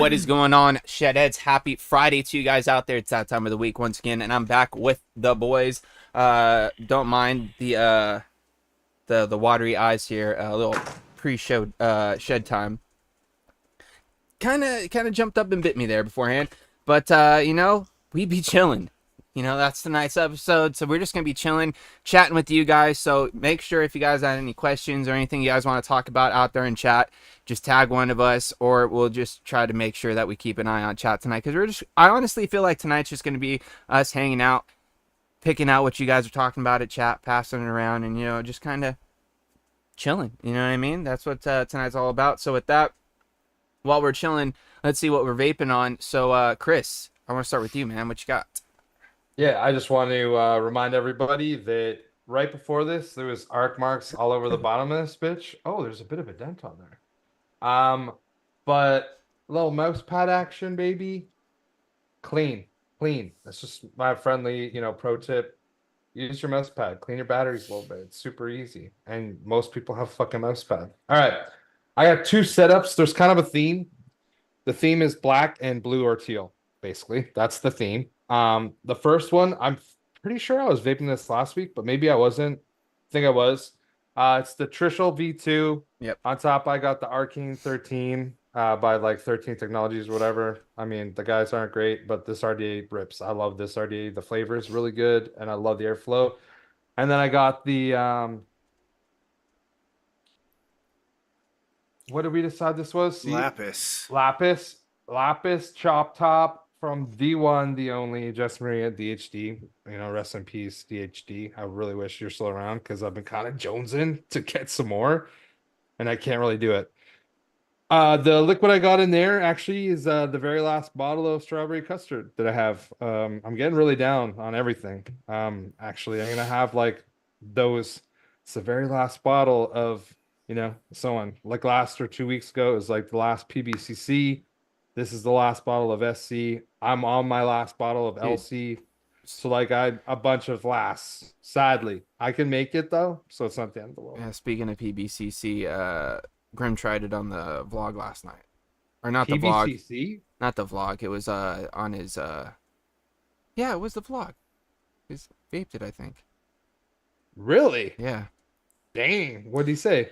What is going on, Shedheads? Happy Friday to you guys out there. It's that time of the week once again, and I'm back with the boys. Don't mind the watery eyes here. A little pre-show shed time. Kind of jumped up and bit me there beforehand, but we be chilling. That's tonight's episode, so we're just gonna be chilling, chatting with you guys. So make sure if you guys have any questions or anything you guys want to talk about out there in chat, just tag one of us, or we'll just try to make sure that we keep an eye on chat tonight. Because I honestly feel like tonight's just gonna be us hanging out, picking out what you guys are talking about at chat, passing it around, and just kind of chilling. You know what I mean? That's what tonight's all about. So with that, while we're chilling, let's see what we're vaping on. So Chris, I want to start with you, man. What you got? Yeah, I just want to remind everybody that right before this, there was arc marks all over the bottom of this bitch. Oh, there's a bit of a dent on there. But a little mouse pad action, baby. Clean. That's just my friendly, pro tip. Use your mouse pad. Clean your batteries a little bit. It's super easy. And most people have fucking mouse pad. All right. I got two setups. There's kind of a theme. The theme is black and blue or teal, basically. That's the theme. The first one, I'm pretty sure I was vaping this last week, but maybe I wasn't. I think I was. It's the Trishul V2. Yep. On top, I got the Arcane 13 by like 13 Technologies or whatever. I mean, the guys aren't great, but this RDA rips. I love this RDA. The flavor is really good, and I love the airflow. And then I got the what did we decide this was? Lapis Chop Top from the one, the only Jess Maria DHD. Rest in peace, DHD. I really wish you're still around because I've been kind of jonesing to get some more, and I can't really do it. The liquid I got in there actually is the very last bottle of strawberry custard that I have. I'm getting really down on everything. Actually, I'm gonna have like those. It's the very last bottle of so on. Like last or 2 weeks ago, it was like the last PBCC. This is the last bottle of SC. I'm on my last bottle of LC. So like a bunch of lasts. Sadly, I can make it though, so it's not the end of the world. Yeah, speaking of PBCC, Grim tried it on the vlog last night, or not PBCC? the vlog, not the vlog. It was on his yeah, it was the vlog. He's vaped it, I think. Really? Yeah. Dang. What'd he say?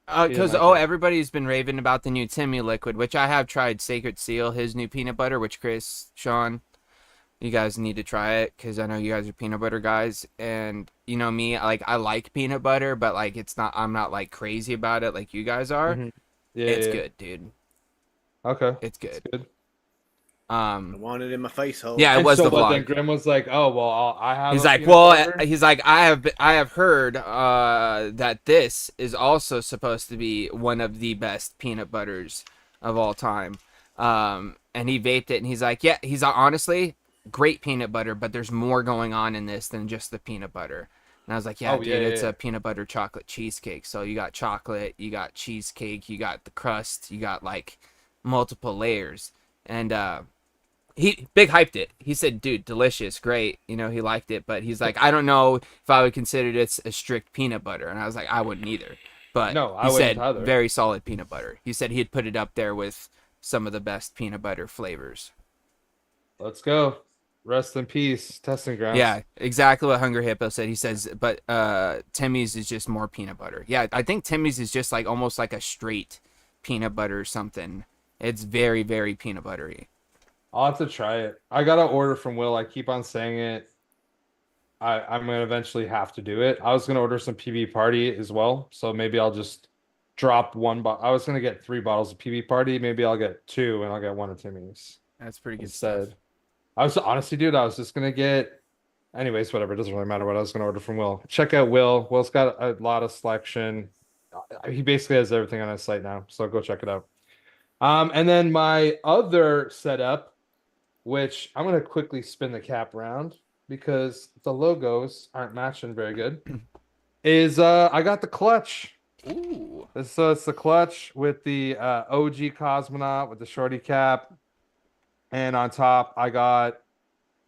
Because everybody's been raving about the new Timmy liquid, which I have tried. Sacred Seal, his new peanut butter, which Chris, Sean, you guys need to try it because I know you guys are peanut butter guys, and me, like I like peanut butter, but like I'm not like crazy about it like you guys are. Mm-hmm. Yeah, it's good, dude. Okay, it's good. It's good. I want it in my face hole. Yeah, it was the vlog. Then Grim was like, "Oh well, I have." He's like, "Well, he's like, I have heard that this is also supposed to be one of the best peanut butters of all time." And he vaped it, and he's like, "Yeah, he's honestly great peanut butter, but there's more going on in this than just the peanut butter." And I was like, "Yeah, dude, it's a peanut butter chocolate cheesecake. So you got chocolate, you got cheesecake, you got the crust, you got like multiple layers." And he big hyped it. He said, "Dude, delicious, great." He liked it, but he's like, "I don't know if I would consider this a strict peanut butter." And I was like, "I wouldn't either." But no, he said very solid peanut butter. He said he'd put it up there with some of the best peanut butter flavors. Let's go. Rest in peace, testing grounds. Yeah, exactly what Hunger Hippo said. He says, but Timmy's is just more peanut butter. Yeah, I think Timmy's is just like almost like a straight peanut butter or something. It's very, very peanut buttery. I'll have to try it. I got to order from Will. I keep on saying it. I'm going to eventually have to do it. I was going to order some PB Party as well. So maybe I'll just drop one bottle. I was going to get 3 bottles of PB Party. Maybe I'll get 2 and I'll get 1 of Timmy's. That's pretty good instead. Stuff. I was honestly, dude, I was just going to get. Anyways, whatever. It doesn't really matter what I was going to order from Will. Check out Will. Will's got a lot of selection. He basically has everything on his site now. So go check it out. And then my other setup, which I'm going to quickly spin the cap around because the logos aren't matching very good, is I got the clutch. Ooh. So it's the clutch with the OG Cosmonaut with the shorty cap. And on top, I got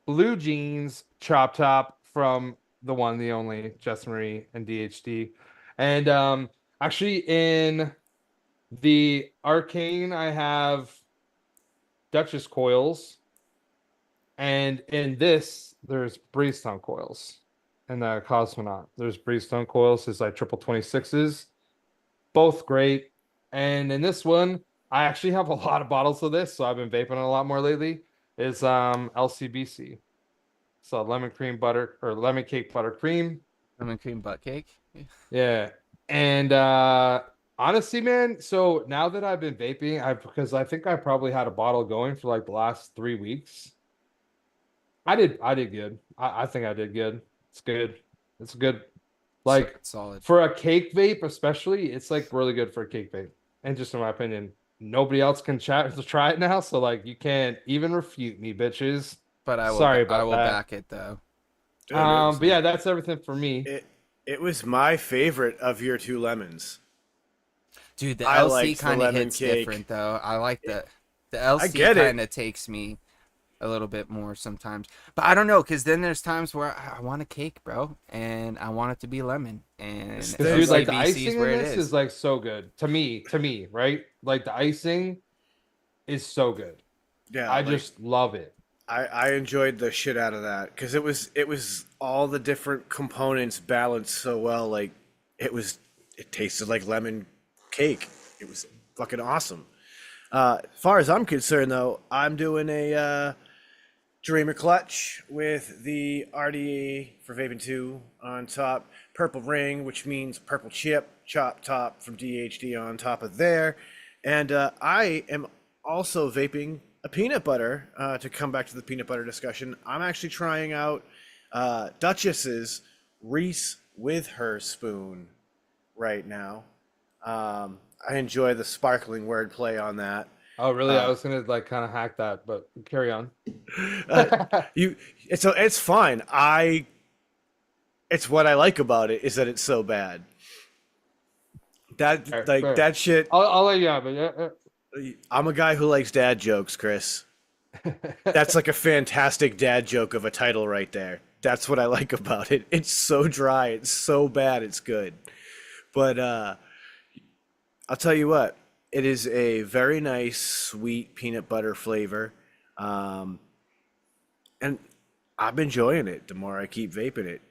blue jeans chop top from the one, the only Jess Marie and DHD. And actually in the Arcane, I have Duchess coils, and in this there's Breezestone coils. And the Cosmonaut, there's Breezestone coils. It's like triple 26s, both great. And in this one, I actually have a lot of bottles of this, so I've been vaping a lot more lately. Is LCBC, so lemon cream butter or lemon cake buttercream. Lemon cream butt cake. Yeah. And honestly, man, so now that I've been vaping, because I think I probably had a bottle going for like the last 3 weeks. I did good. I think I did good. It's good. It's good. Like Solid. for a cake vape, especially, it's like really good for a cake vape. And just in my opinion, nobody else can try it now. So like you can't even refute me, bitches. But I will. Sorry about I will that. back it though. But yeah, that's everything for me. It was my favorite of your 2 lemons. Dude, the I LC liked the kind of lemon hits cake. different though. I like the LC get it. kind of takes me a little bit more sometimes. But I don't know, because then there's times where I want a cake, bro, and I want it to be lemon. And Dude, like the LCBC icing is in where it this is like so good to me, right? Like the icing is so good. Yeah, I just love it. I enjoyed the shit out of that because it was all the different components balanced so well. Like it tasted like lemon cake. It was fucking awesome. As far as I'm concerned, though, I'm doing a Dreamer Clutch with the RDA for Vaping 2 on top, purple ring, which means purple chip, chop top from DHD on top of there. And I am also vaping a peanut butter, to come back to the peanut butter discussion. I'm actually trying out Duchess's Reese with her spoon right now. I enjoy the sparkling wordplay on that. Oh, really? I was gonna like kind of hack that, but carry on. It's fine. It's what I like about it is that it's so bad. That Fair. that shit. I'll let you have it. I'm a guy who likes dad jokes, Chris. That's like a fantastic dad joke of a title right there. That's what I like about it. It's so dry. It's so bad. It's good. But I'll tell you what. It is a very nice, sweet peanut butter flavor. And I'm enjoying it the more I keep vaping it.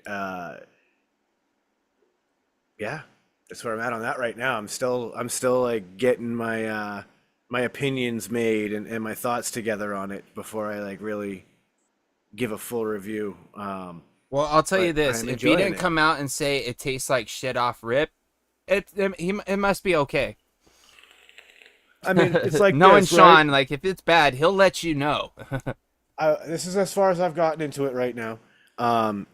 Yeah, that's where I'm at on that right now. I'm still like getting my my opinions made and my thoughts together on it before I like really give a full review. Well, I'll tell you this: if he didn't come out and say it tastes like shit off rip, it must be okay. I mean, it's like knowing this, Sean, right? like if it's bad, he'll let you know. This is as far as I've gotten into it right now.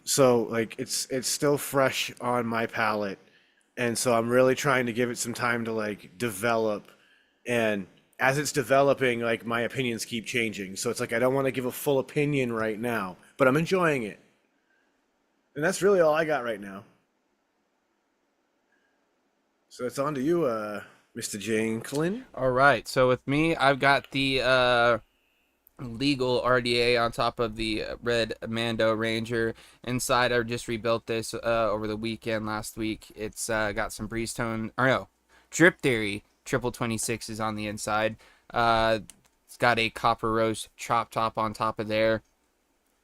So like it's still fresh on my palate, and so I'm really trying to give it some time to like develop. And as it's developing, like my opinions keep changing. So it's like I don't want to give a full opinion right now, but I'm enjoying it, and that's really all I got right now. So it's on to you, Mr. Janklin. All right. So with me, I've got the legal RDA on top of the red Mando Ranger. Inside, I just rebuilt this over the weekend last week. It's got some Drip Theory triple 26s on the inside. It's got a copper roast chop top on top of there.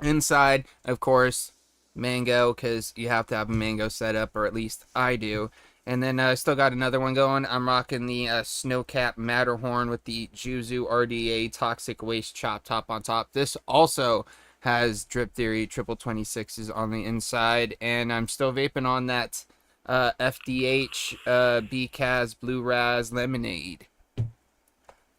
Inside, of course, mango, because you have to have a mango setup, or at least I do. And then I still got another one going. I'm rocking the Snowcap Matterhorn with the Juzu RDA Toxic Waste Chop Top on top. This also has Drip Theory triple 26s on the inside. And I'm still vaping on that FDH BCAS Blue Raz Lemonade.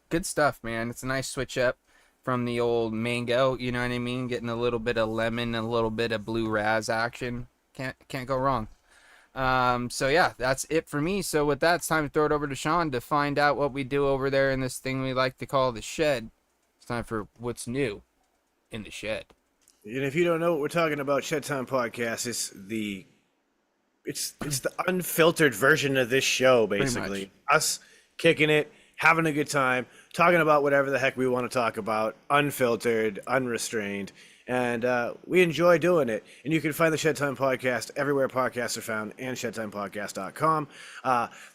Good stuff, man. It's a nice switch up from the old mango, you know what I mean? Getting a little bit of lemon, a little bit of Blue Raz action. Can't go wrong. So yeah, that's it for me. So with that, it's time to throw it over to Sean to find out what we do over there in this thing we like to call the shed. It's time for what's new in the shed. And if you don't know what we're talking about, Shed Time Podcast is it's the unfiltered version of this show, basically. Us kicking it, having a good time, talking about whatever the heck we want to talk about, unfiltered, unrestrained. And we enjoy doing it. And you can find the Shed Time Podcast everywhere podcasts are found and shedtimepodcast.com.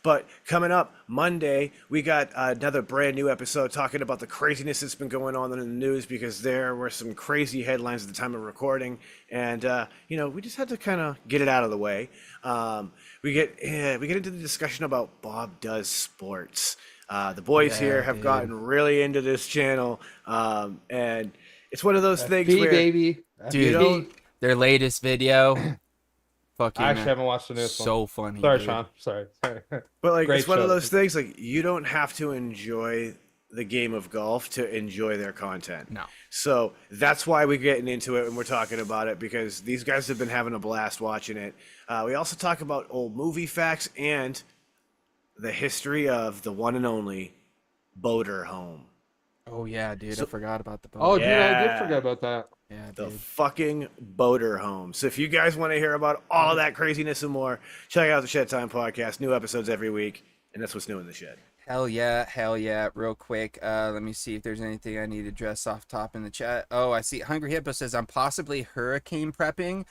But coming up Monday, we got another brand new episode talking about the craziness that's been going on in the news, because there were some crazy headlines at the time of recording. And, we just had to kind of get it out of the way. We get into the discussion about Bob Does Sports. The boys here have gotten really into this channel. And it's one of those things where, baby. Dude, their latest video, fucking, I actually haven't watched the newest one. so funny. Sorry, dude. Sean. Sorry. but like, Great it's one of show. those things, like, you don't have to enjoy the game of golf to enjoy their content. No. So that's why we're getting into it and we're talking about it, because these guys have been having a blast watching it. We also talk about old movie facts and the history of the one and only Boater Home. Oh yeah, dude, I forgot about the boat. Oh, dude, I did Yeah. forget about that. yeah, The dude. fucking Boater Home. So if you guys want to hear about all of that craziness and more, check out the Shed Time Podcast. New episodes every week, and that's what's new in the shed. Hell yeah. Real quick, let me see if there's anything I need to address off top in the chat. Oh, I see Hungry Hippo says I'm possibly hurricane prepping.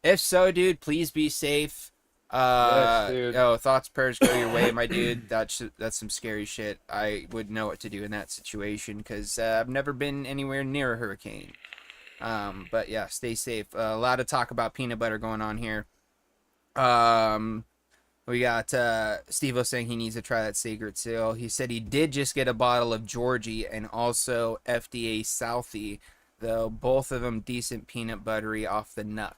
If so, dude, please be safe. Yes, dude. Thoughts, prayers go your way, my dude. That's some scary shit. I would know what to do in that situation, because I've never been anywhere near a hurricane. But yeah, stay safe. A lot of talk about peanut butter going on here. We got Steve-O saying he needs to try that Sacred Seal. He said he did just get a bottle of Georgie and also FDA Southie, though both of them decent peanut buttery off the Nuck.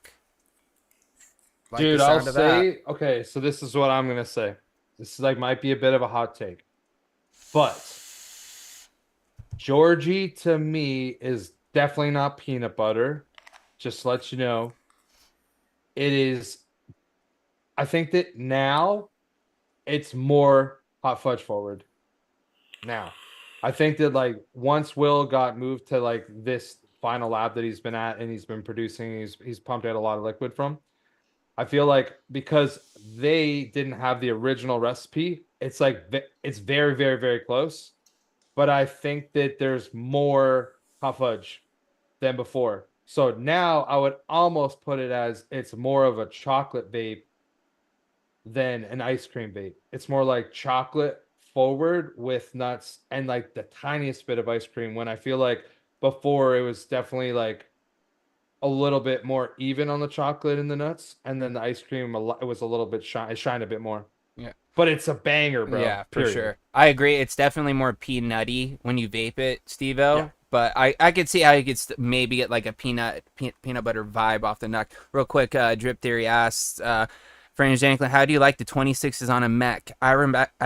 Like Dude, the I'll sound of that? say, okay, so this is what I'm gonna say. This is might be a bit of a hot take, but Georgie to me is definitely not peanut butter. Just to let you know, it is. I think that now it's more hot fudge forward. Now, I think that like once Will got moved to like this final lab that he's been at and he's been producing, he's pumped out a lot of liquid from. I feel like because they didn't have the original recipe, it's like it's very, very, very close. But I think that there's more hot fudge than before. So now I would almost put it as it's more of a chocolate vape than an ice cream vape. It's more like chocolate forward with nuts and like the tiniest bit of ice cream, when I feel like before it was definitely like a little bit more even on the chocolate and the nuts, and then the ice cream it was a little bit it shined a bit more. Yeah, but it's a banger, bro. Yeah, for period. sure. I agree. It's definitely more peanutty when you vape it, Steve-O. Yeah. But I could see how you could maybe get like a peanut butter vibe off the Nuck. Real quick, Drip Theory asks, Franz Janklin, how do you like the 26s on a mech? I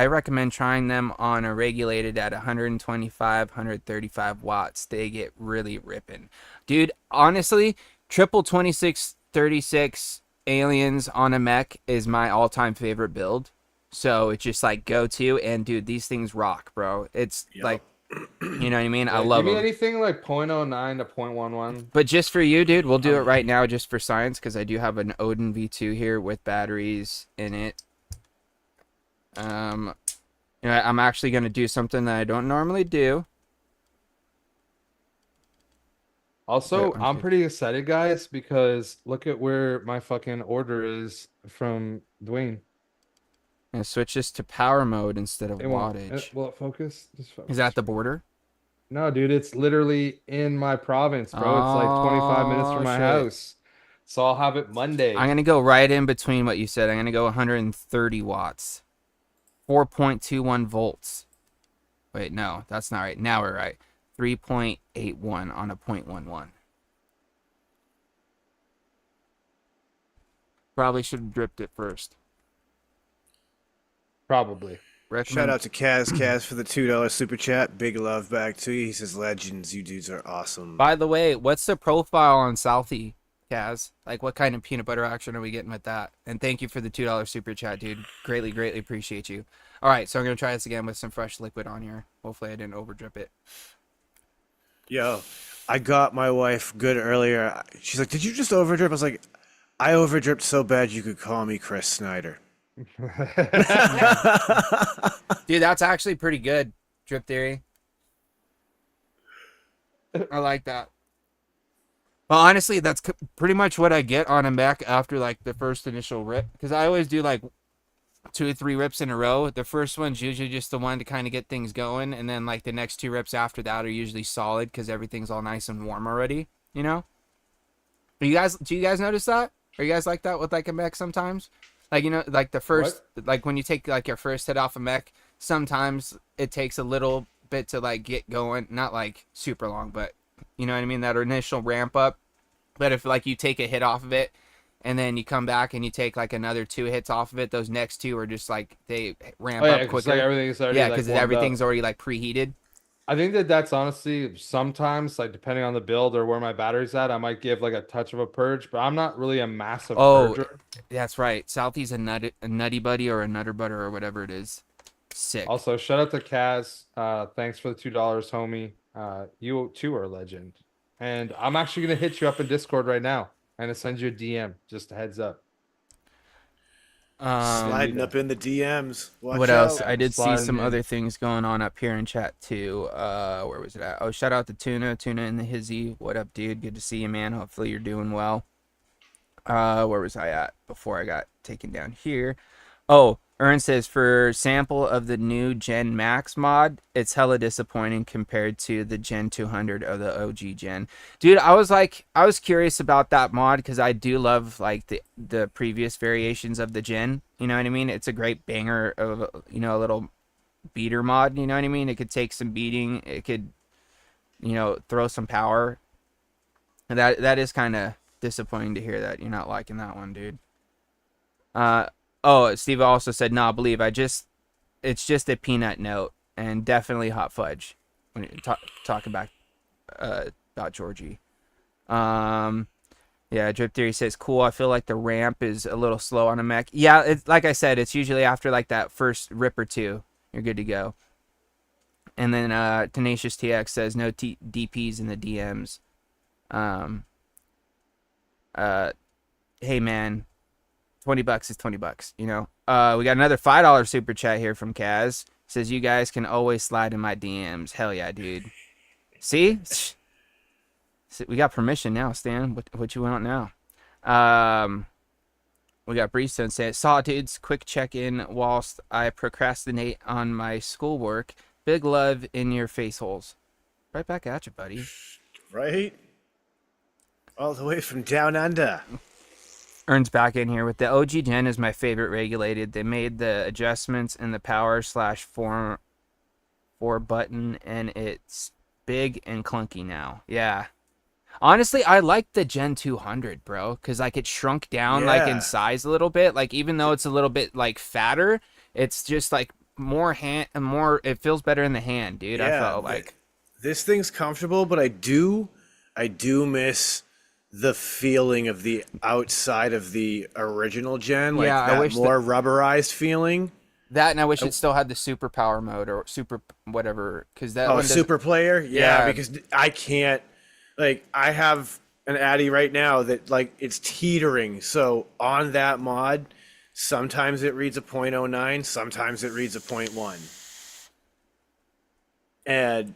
recommend trying them on a regulated at 125, 135 watts. They get really ripping. Dude, honestly, triple 26, 36 aliens on a mech is my all-time favorite build. So it's just like go-to, and dude, these things rock, bro. It's like, you know what I mean? I love Give me them. anything like 0.09 to 0.11. But just for you, dude, we'll do it right now just for science, because I do have an Odin V2 here with batteries in it. I'm actually going to do something that I don't normally do. Also, Okay. I'm pretty excited, guys, because look at where my fucking order is from Dwayne. And switch this to power mode instead of It won't. wattage. Will it focus? Just focus. Is that the border? No, dude, it's literally in my province, bro. It's like 25 minutes from my shit. house. So I'll have it Monday. I'm going to go right in between what you said. I'm going to go 130 watts. 4.21 volts. Wait, no, that's not right. Now we're right. 3.81 on a 0.11. Probably should have dripped it first. Probably. Shout out to Kaz for the $2 super chat. Big love back to you. He says, legends, you dudes are awesome. By the way, what's the profile on Southie, Kaz? Like, what kind of peanut butter action are we getting with that? And thank you for the $2 super chat, dude. Greatly, greatly appreciate you. All right, so I'm going to try this again with some fresh liquid on here. Hopefully I didn't overdrip it. Yo, I got my wife good earlier. She's like, did you just overdrip? I was like, I overdripped so bad you could call me Chris Snyder. Dude, that's actually pretty good. Drip theory. I like that. Well, honestly, that's pretty much what I get on a mech after like the first initial rip, because I always do like 2 or 3 rips in a row. The first one's usually just the one to kind of get things going, and then like the next 2 rips after that are usually solid because everything's all nice and warm already. You know? Do you guys notice that? Are you guys like that with like a mech sometimes? Like, you know, like the first, like when you take like your first hit off a mech, sometimes it takes a little bit to like get going. Not like super long, but you know what I mean? That initial ramp up. But if like you take a hit off of it and then you come back and you take like another 2 hits off of it, those next 2 are just like they ramp up quicker. Like everything's already Yeah, like because warmed everything's up. already like preheated. I think that's honestly sometimes like depending on the build or where my battery's at, I might give like a touch of a purge, but I'm not really a massive Oh, purger. that's right. Southie's a nutty buddy or a nutter butter or whatever it is. Sick. Also, shout out to Kaz. Thanks for the $2, homie. You too are a legend. And I'm actually gonna hit you up in Discord right now. I'm gonna send you a DM. Just a heads up. Sliding up in the DMs. Watch What out. else? I did see Sliding some in. other things going on up here in chat too. Where was it at? Oh, shout out to Tuna in the hizzy. What up, dude? Good to see you, man. Hopefully you're doing well. Where was I at before I got taken down here? Oh, Ern says for sample of the new Gen Max mod, it's hella disappointing compared to the Gen 200 of the OG Gen. Dude, I was curious about that mod because I do love like the previous variations of the Gen. You know what I mean? It's a great banger of, you know, a little beater mod. You know what I mean? It could take some beating. It could, you know, throw some power. And that is kind of disappointing to hear that you're not liking that one, dude. Oh, Steve also said, "Nah, believe it's just a peanut note and definitely hot fudge." When you talk about Georgie. Yeah, Drip Theory says, "Cool. I feel like the ramp is a little slow on a mech." Yeah, it's like I said, it's usually after like that first rip or 2, you're good to go. And then Tenacious TX says, "No DPs in the DMs." Hey man. $20 is $20, you know. We got another $5 super chat here from Kaz. Says you guys can always slide in my DMs. Hell yeah, dude. See? We got permission now, Stan. What you want now? We got Breestone saying, "Saw dudes, quick check in whilst I procrastinate on my schoolwork. Big love in your face holes." Right back at you, buddy. Right? All the way from down under. Ern's back in here with the OG Gen is my favorite regulated. They made the adjustments in the power /4 button and it's big and clunky now. Yeah. Honestly, I like the Gen 200, bro, because like it shrunk down like in size a little bit. Like even though it's a little bit like fatter, it's just like more it feels better in the hand, dude. I felt like this thing's comfortable, but I do miss the feeling of the outside of the original Gen, like Yeah, I that wish more rubberized feeling. that, and I wish it still had the super power mode or super whatever, because that one super player, Yeah. because I can't, like, I have an Addy right now that like it's teetering. So on that mod, sometimes it reads a 0.09, sometimes it reads a 0.1, and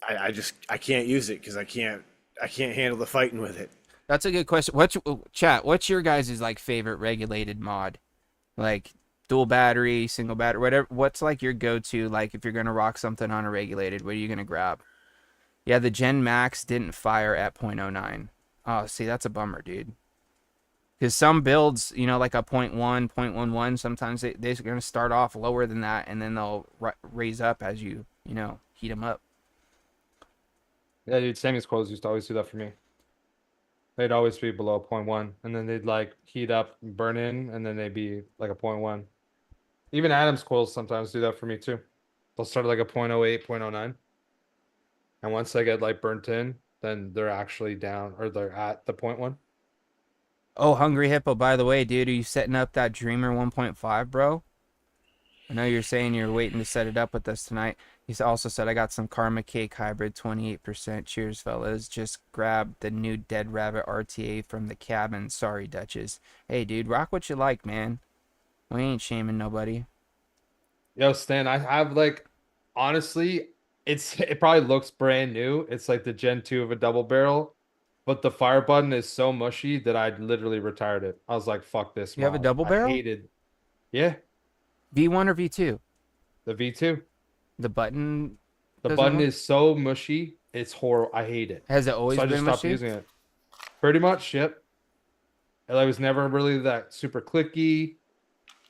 I can't use it because I can't handle the fighting with it. That's a good question. What's your guys' like favorite regulated mod? Like dual battery, single battery, whatever. What's like your go-to, like if you're gonna rock something on a regulated, what are you gonna grab? Yeah, the Gen Max didn't fire at 0.09. Oh, see, that's a bummer, dude. Because some builds, you know, like a 0.1, 0.11, sometimes they're gonna start off lower than that, and then they'll raise up as you know, heat them up. Yeah, dude, Sammy's coils used to always do that for me. They'd always be below 0.1, and then they'd like heat up, burn in, and then they'd be like a 0.1. Even Adam's coils sometimes do that for me too. They'll start at like a 0.08, 0.09. And once they get like burnt in, then they're actually down or they're at the 0.1. Oh, Hungry Hippo, by the way, dude, are you setting up that Dreamer 1.5, bro? I know you're saying you're waiting to set it up with us tonight. He also said, "I got some Karma Cake Hybrid 28%. Cheers, fellas. Just grabbed the new Dead Rabbit RTA from the cabin. Sorry, Duchess." Hey, dude, rock what you like, man. We ain't shaming nobody. Yo, Stan, I have like, honestly, it probably looks brand new. It's like the Gen 2 of a double barrel, but the fire button is so mushy that I literally retired it. I was like, fuck this You have a mod. double I barrel? hated. Yeah, V1 or V2? the V2. The button The doesn't button work? is so mushy. It's horrible. I hate it. Has it So always I been just stopped mushy? using it. Pretty much, yep. And I was never really that super clicky.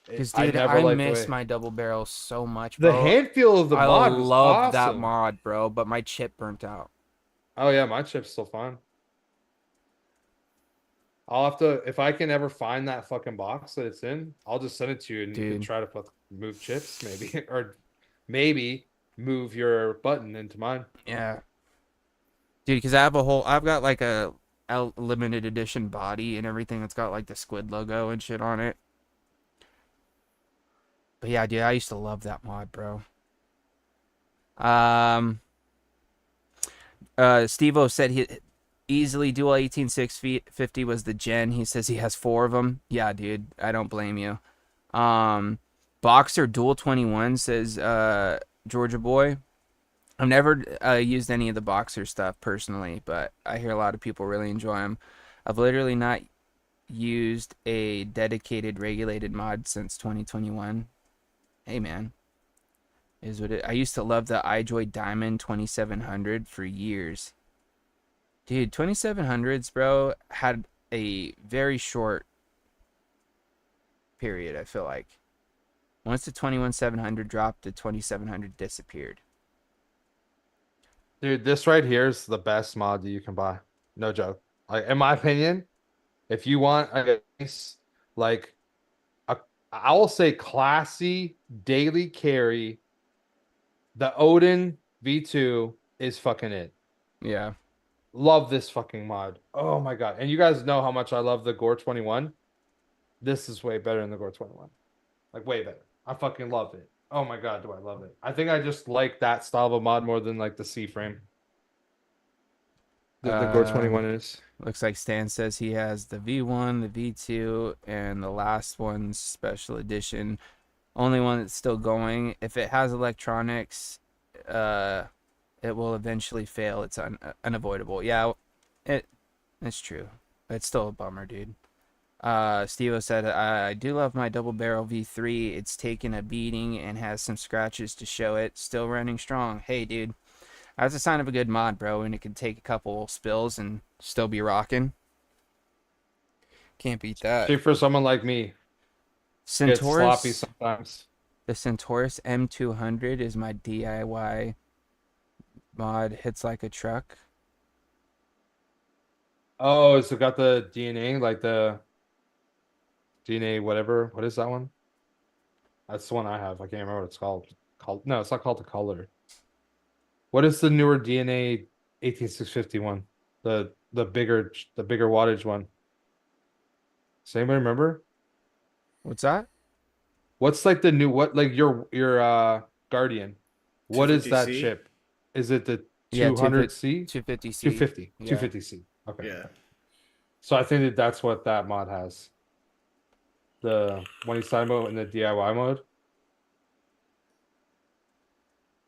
Because, I dude, never I liked the miss way. my double barrel so much, The bro. hand feel of the I mod was loved that awesome. mod, bro, but my chip burnt out. Oh yeah, my chip's still fine. I'll have to, if I can ever find that fucking box that it's in, I'll just send it to you and you can Dude. try to move chips maybe, or maybe move your button into mine. Yeah. Dude, because I've got like a limited edition body and everything that's got like the squid logo and shit on it. But yeah, dude, I used to love that mod, bro. Steve-O said he easily dual 18650 was the gen. He says he has 4 of them. Yeah, dude, I don't blame you. Boxer dual 21 says Georgia boy. I've never used any of the Boxer stuff personally, but I hear a lot of people really enjoy them. I've literally not used a dedicated regulated mod since 2021. Hey man, is what it. I used to love the iJoy Diamond 2700 for years. Dude, 2700s, bro, had a very short period, I feel like. Once the 21700 dropped, the 2700 disappeared. Dude, this right here is the best mod that you can buy. No joke. Like in my opinion, if you want a nice, like I will say classy daily carry, the Odin V2 is fucking it. Yeah. Love this fucking mod. Oh my god. And you guys know how much I love the Gore 21. This is way better than the Gore 21. Like way better. I fucking love it. Oh my god, do I love it. I think I just like that style of a mod more than like the C frame. The Gore 21 is. Looks like Stan says he has the V1, the V2, and the last one's special edition. Only one that's still going. If it has electronics, it will eventually fail. It's unavoidable. Yeah, it's true. It's still a bummer, dude. Steve-O said, I do love my double barrel V3. It's taken a beating and has some scratches to show it. Still running strong. Hey, dude. That's a sign of a good mod, bro, and it can take a couple spills and still be rocking. Can't beat that. See, for someone like me, it's sloppy sometimes. The Centaurus M200 is my DIY mod. Hits like a truck. Oh, so it got the DNA, like the DNA whatever. What is that one? That's the one I have. I can't remember what it's called. No, it's not called the Color. What is the newer DNA 18651? The bigger wattage one. Does anybody remember? What's that? What's like the new like your Guardian? What is that 250C? chip? Is it the Yeah, 200C? 250C. 250. Yeah. 250C. Okay. Yeah. So I think that's what that mod has. The one side mode and the DIY mode.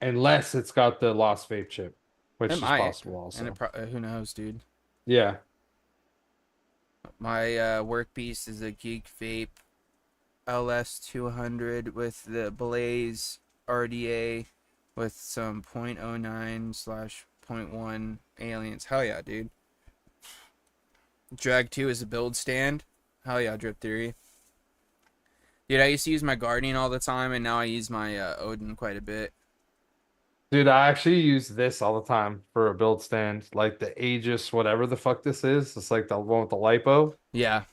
Unless it's got the Lost Vape chip, which is possible also. And who knows, dude? Yeah. My work piece is a Geek Vape LS200 with the Blaze RDA with some .09/.1 aliens. Hell yeah, dude. Drag 2 is a build stand. Hell yeah, Drip Theory. Dude, I used to use my Guardian all the time, and now I use my Odin quite a bit. Dude, I actually use this all the time for a build stand, like the Aegis, whatever the fuck this is. It's like the one with the lipo. Yeah.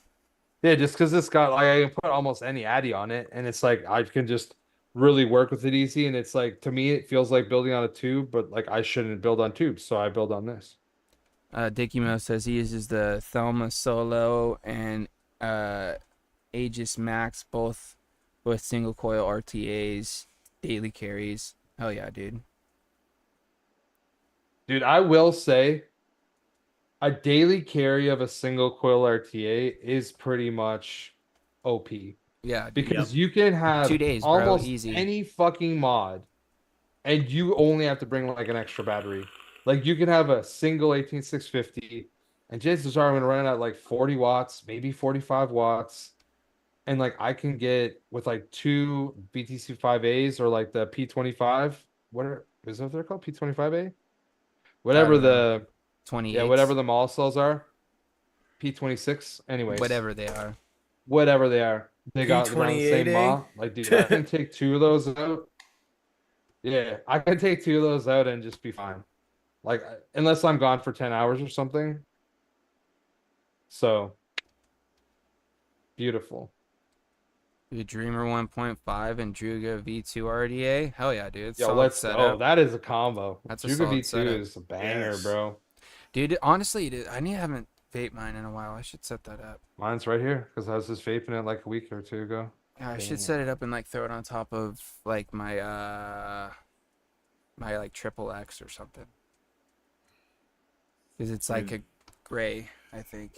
Yeah, just because it's got like I can put almost any Addy on it, and it's like I can just really work with it easy. And it's like to me, it feels like building on a tube, but like I shouldn't build on tubes, so I build on this. Dickie Mo says he uses the Thelma Solo and Aegis Max, both with single coil RTAs, daily carries. Hell yeah, dude. Dude, I will say a daily carry of a single coil RTA is pretty much OP. Yeah, dude. Because you can have 2 days, bro, almost easy. any fucking mod and you only have to bring like an extra battery. Like you can have a single 18650, and chances are I'm gonna run it at like 40 watts, maybe 45 watts. And like I can get with like two BTC 5As or like the P25, is that what they're called? P25A? I Whatever don't know. the whatever 28. the mall cells are. P26. Anyways, Whatever they are. whatever they are. They got around the same P28A. mall. Like, dude, I can take two of those out. Yeah, I can take two of those out and just be fine. Like, unless I'm gone for 10 hours or something. So, beautiful. The Dreamer 1.5 and Druga V2 RDA. Hell yeah, dude. Yo, Solid let's go. setup. That is a combo. That's a Juga solid V2 setup. is a banger, Yes. bro. Dude, honestly, dude, I haven't vape mine in a while. I should set that up. Mine's right here because I was just vaping it like a week or two ago. Yeah, I Damn. should set it up and like throw it on top of like my my like triple X or something. Because it's like a gray, I think.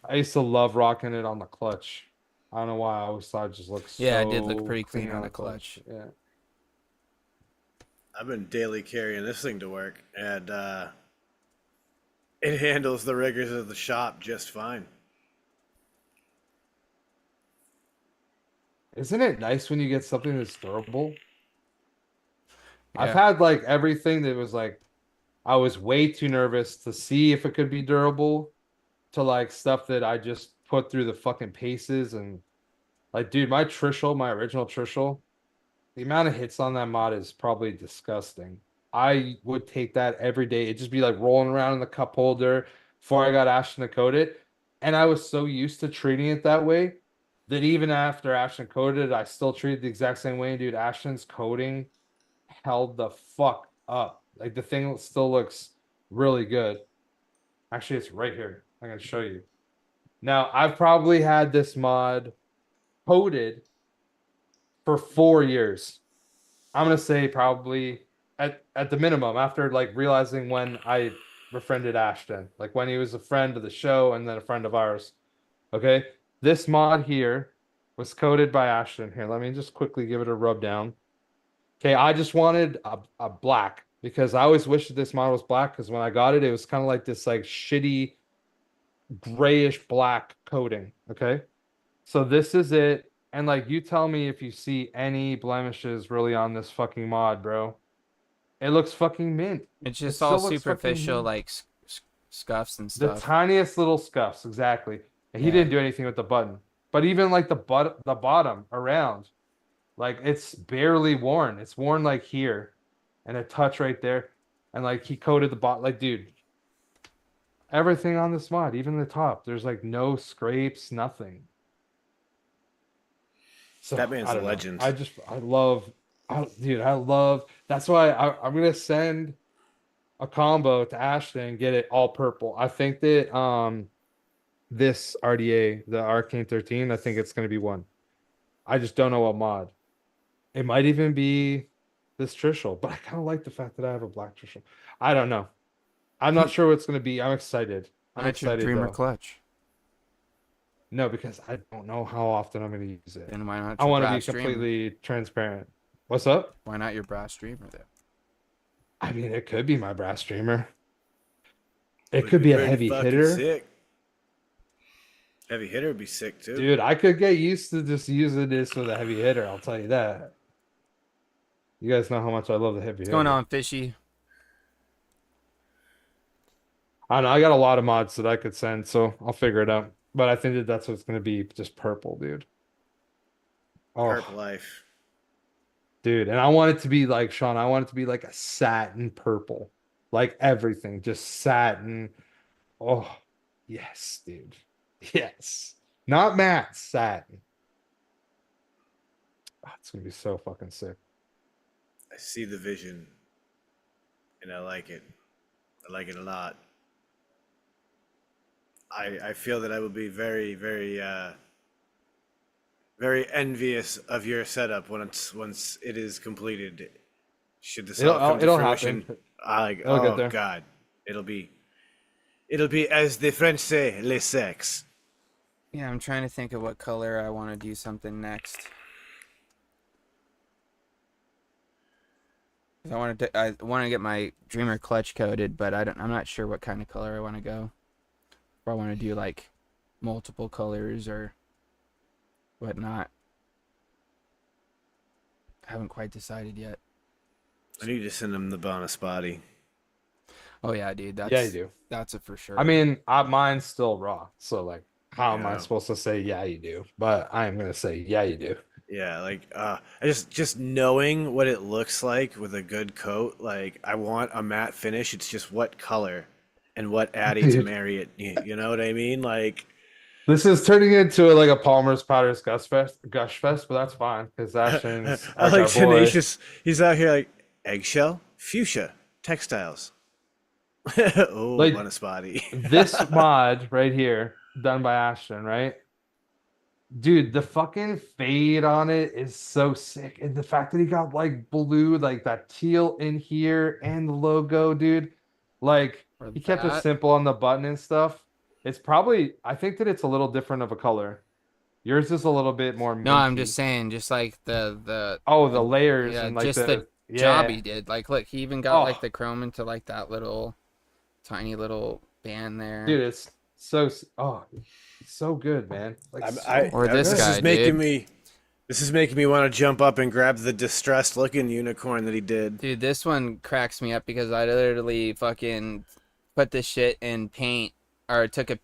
I used to love rocking it on the clutch. I don't know why. I always thought it just looked so Yeah, it did look pretty clean on the clutch. Yeah. I've been daily carrying this thing to work, and it handles the rigors of the shop just fine. Isn't it nice when you get something that's durable? I've Yeah. had like everything that was like, I was way too nervous to see if it could be durable, to like stuff that I just put through the fucking paces. And like, dude, my Trishul, my original Trishul, the amount of hits on that mod is probably disgusting. I would take that every day. It'd just be like rolling around in the cup holder before I got Ashton to coat it. And I was so used to treating it that way that even after Ashton coated it, I still treated the exact same way. Dude, Ashton's coating held the fuck up. Like the thing still looks really good. Actually, it's right here. I'm gonna show you. Now, I've probably had this mod coated for 4 years. I'm gonna say probably at the minimum after like realizing when I befriended Ashton, like when he was a friend of the show and then a friend of ours. Okay, this mod here was coated by Ashton. Here, let me just quickly give it a rub down. Okay, I just wanted a black because I always wished that this mod was black because when I got it, it was kind of like this like shitty grayish black coating. Okay, so this is it. And like, you tell me if you see any blemishes really on this fucking mod, bro. It looks fucking mint. It's It just still all looks fucking superficial, mint. like scuffs and The stuff. tiniest little scuffs, exactly. And he Yeah. didn't do anything with the button. But even like the bottom around, like it's barely worn. It's worn like here, and a touch right there, and like he coated the bot. Like, dude, everything on this mod, even the top, there's like no scrapes, nothing. So That man's I a don't know. legend. Dude, I love. That's why I'm gonna send a combo to Ashton and get it all purple. I think that this RDA, the Arcane 13, I think it's gonna be one. I just don't know what mod. It might even be this Trishul, but I kind of like the fact that I have a black Trishul. I don't know. I'm not sure what it's gonna be. I'm excited. I'm Not your excited Dreamer though. clutch. No, because I don't know how often I'm gonna use it. Then why not I your want to be brass Dreamer? completely transparent. What's up? Why not your brass Dreamer then? I mean, it could be my brass streamer. It Would could be a pretty heavy fucking hitter. Sick. Heavy hitter would be sick too. Dude, I could get used to just using this with a heavy hitter. I'll tell you that. You guys know how much I love the heavy What's hitter. going on, Fishy? I don't know. I got a lot of mods that I could send, so I'll figure it out. But I think that that's what it's going to be. Just purple, dude. Oh, Herb life. dude. And I want it to be like, Sean, I want it to be like a satin purple. Like everything. Just satin. Oh, yes, dude. Yes. Not matte, satin. Oh, it's going to be so fucking sick. I see the vision, and I like it. I like it a lot. I feel that I will be very, very, very envious of your setup once it is completed. Should this all come to It'll fruition? happen. Like, It'll get oh there. God, it'll be as the French say, le sexe. Yeah, I'm trying to think of what color I want to do something next. 'Cause I want to get my Dreamer clutch coated, but I'm not sure what kind of color I want to go. If I want to do like multiple colors or whatnot. I haven't quite decided yet. I need to send him the bonus body. Oh yeah, dude. That's Yeah, you do. That's a for sure. I mean, mine's still raw, so like, how am I Yeah. supposed to say yeah you do? But I am gonna say yeah you do. Yeah, like I just knowing what it looks like with a good coat, like I want a matte finish. It's just what color and what addy to Dude. marry it. You know what I mean? Like This is turning into like a Palmer's Powder's gush fest, but that's fine because Ashton's I like like our boy. Tenacious. He's out here like eggshell, fuchsia, textiles. Oh, Like, bonus body. This mod right here, done by Ashton, right? Dude, the fucking fade on it is so sick. And the fact that he got like blue, like that teal in here and the logo, dude. Like, Or he kept it that. simple on the button and stuff. It's probably, I think that it's a little different of a color. Yours is a little bit more No, I'm minty. just saying, just like the the layers yeah, and like just the yeah. job he did. Like, look, he even got like Oh. the chrome into like that little tiny little band there. Dude, it's so it's so good, man. Like, Or this this guy, is making dude. me. This is making me want to jump up and grab the distressed looking unicorn that he did. Dude, this one cracks me up because I literally fucking put this shit in paint, or took a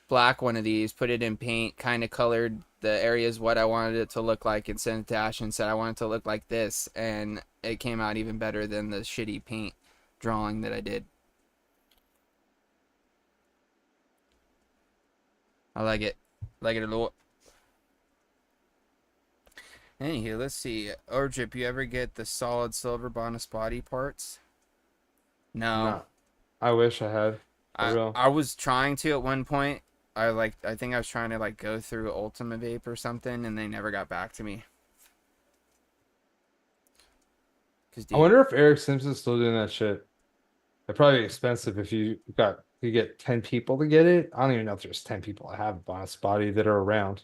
black one of these, put it in paint, kind of colored the areas what I wanted it to look like, and sent it to Ash and said I want it to look like this, and it came out even better than the shitty paint drawing that I did. I like it. Like it a lot. Anywho, let's see. Overdrip, you ever get the solid silver bonus body parts? No. nah. I wish I had. For real. I was trying to at one point. I think I was trying to like go through Ultimate Vape or something, and they never got back to me. I wonder if Eric Simpson's still doing that shit. They're probably expensive if you get 10 people to get it. I don't even know if there's 10 people that have bonus body that are around.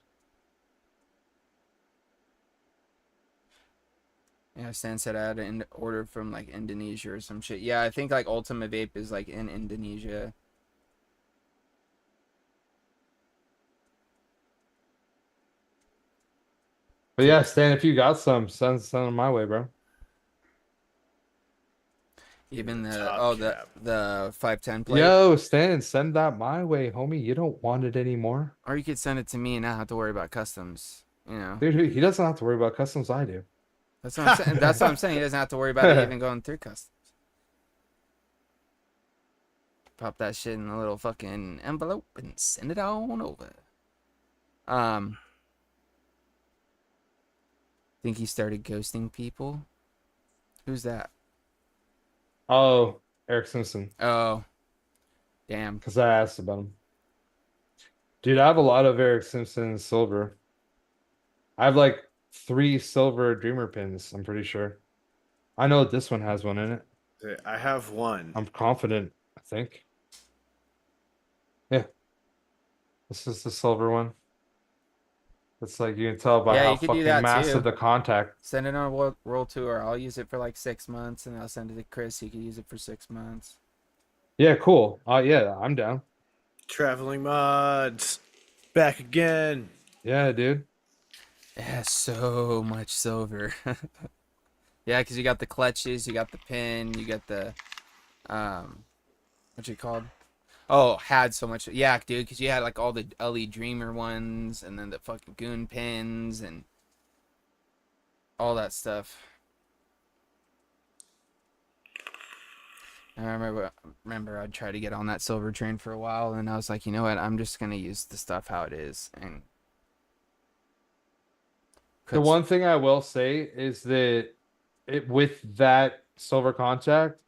Yeah, Stan said I had to order from like Indonesia or some shit. Yeah, I think like Ultimate Vape is like in Indonesia. But yeah, Stan, if you got some, send them my way, bro. Even the Top cap. the 510 plate. Yo, Stan, send that my way, homie. You don't want it anymore. Or you could send it to me and not have to worry about customs. You know. Dude, he doesn't have to worry about customs. I do. That's what I'm saying. That's what I'm saying. He doesn't have to worry about it even going through customs. Pop that shit in a little fucking envelope and send it on over. Think he started ghosting people? Who's that? Oh, Eric Simpson. Oh, damn. Because I asked about him. Dude, I have a lot of Eric Simpson silver. I have like 3 silver Dreamer pins, I'm pretty sure. I know this one has one in it. I have one. I'm confident, I think. Yeah. This is the silver one. It's like you can tell by Yeah, how you could do fucking that massive too. the contact. Send it on a world tour. I'll use it for like 6 months, and I'll send it to Chris. He could use it for 6 months. Yeah, cool. Yeah, I'm down. Traveling mods. Back again. Yeah, dude. Yeah, so much silver. Yeah, because you got the clutches, you got the pin, you got the what's it called? Oh, had so much. Yeah, dude, because you had like all the LE Dreamer ones, and then the fucking Goon pins, and all that stuff. I remember I'd try to get on that silver train for a while, and I was like, you know what? I'm just gonna use the stuff how it is, and The one thing I will say is that with that silver contact,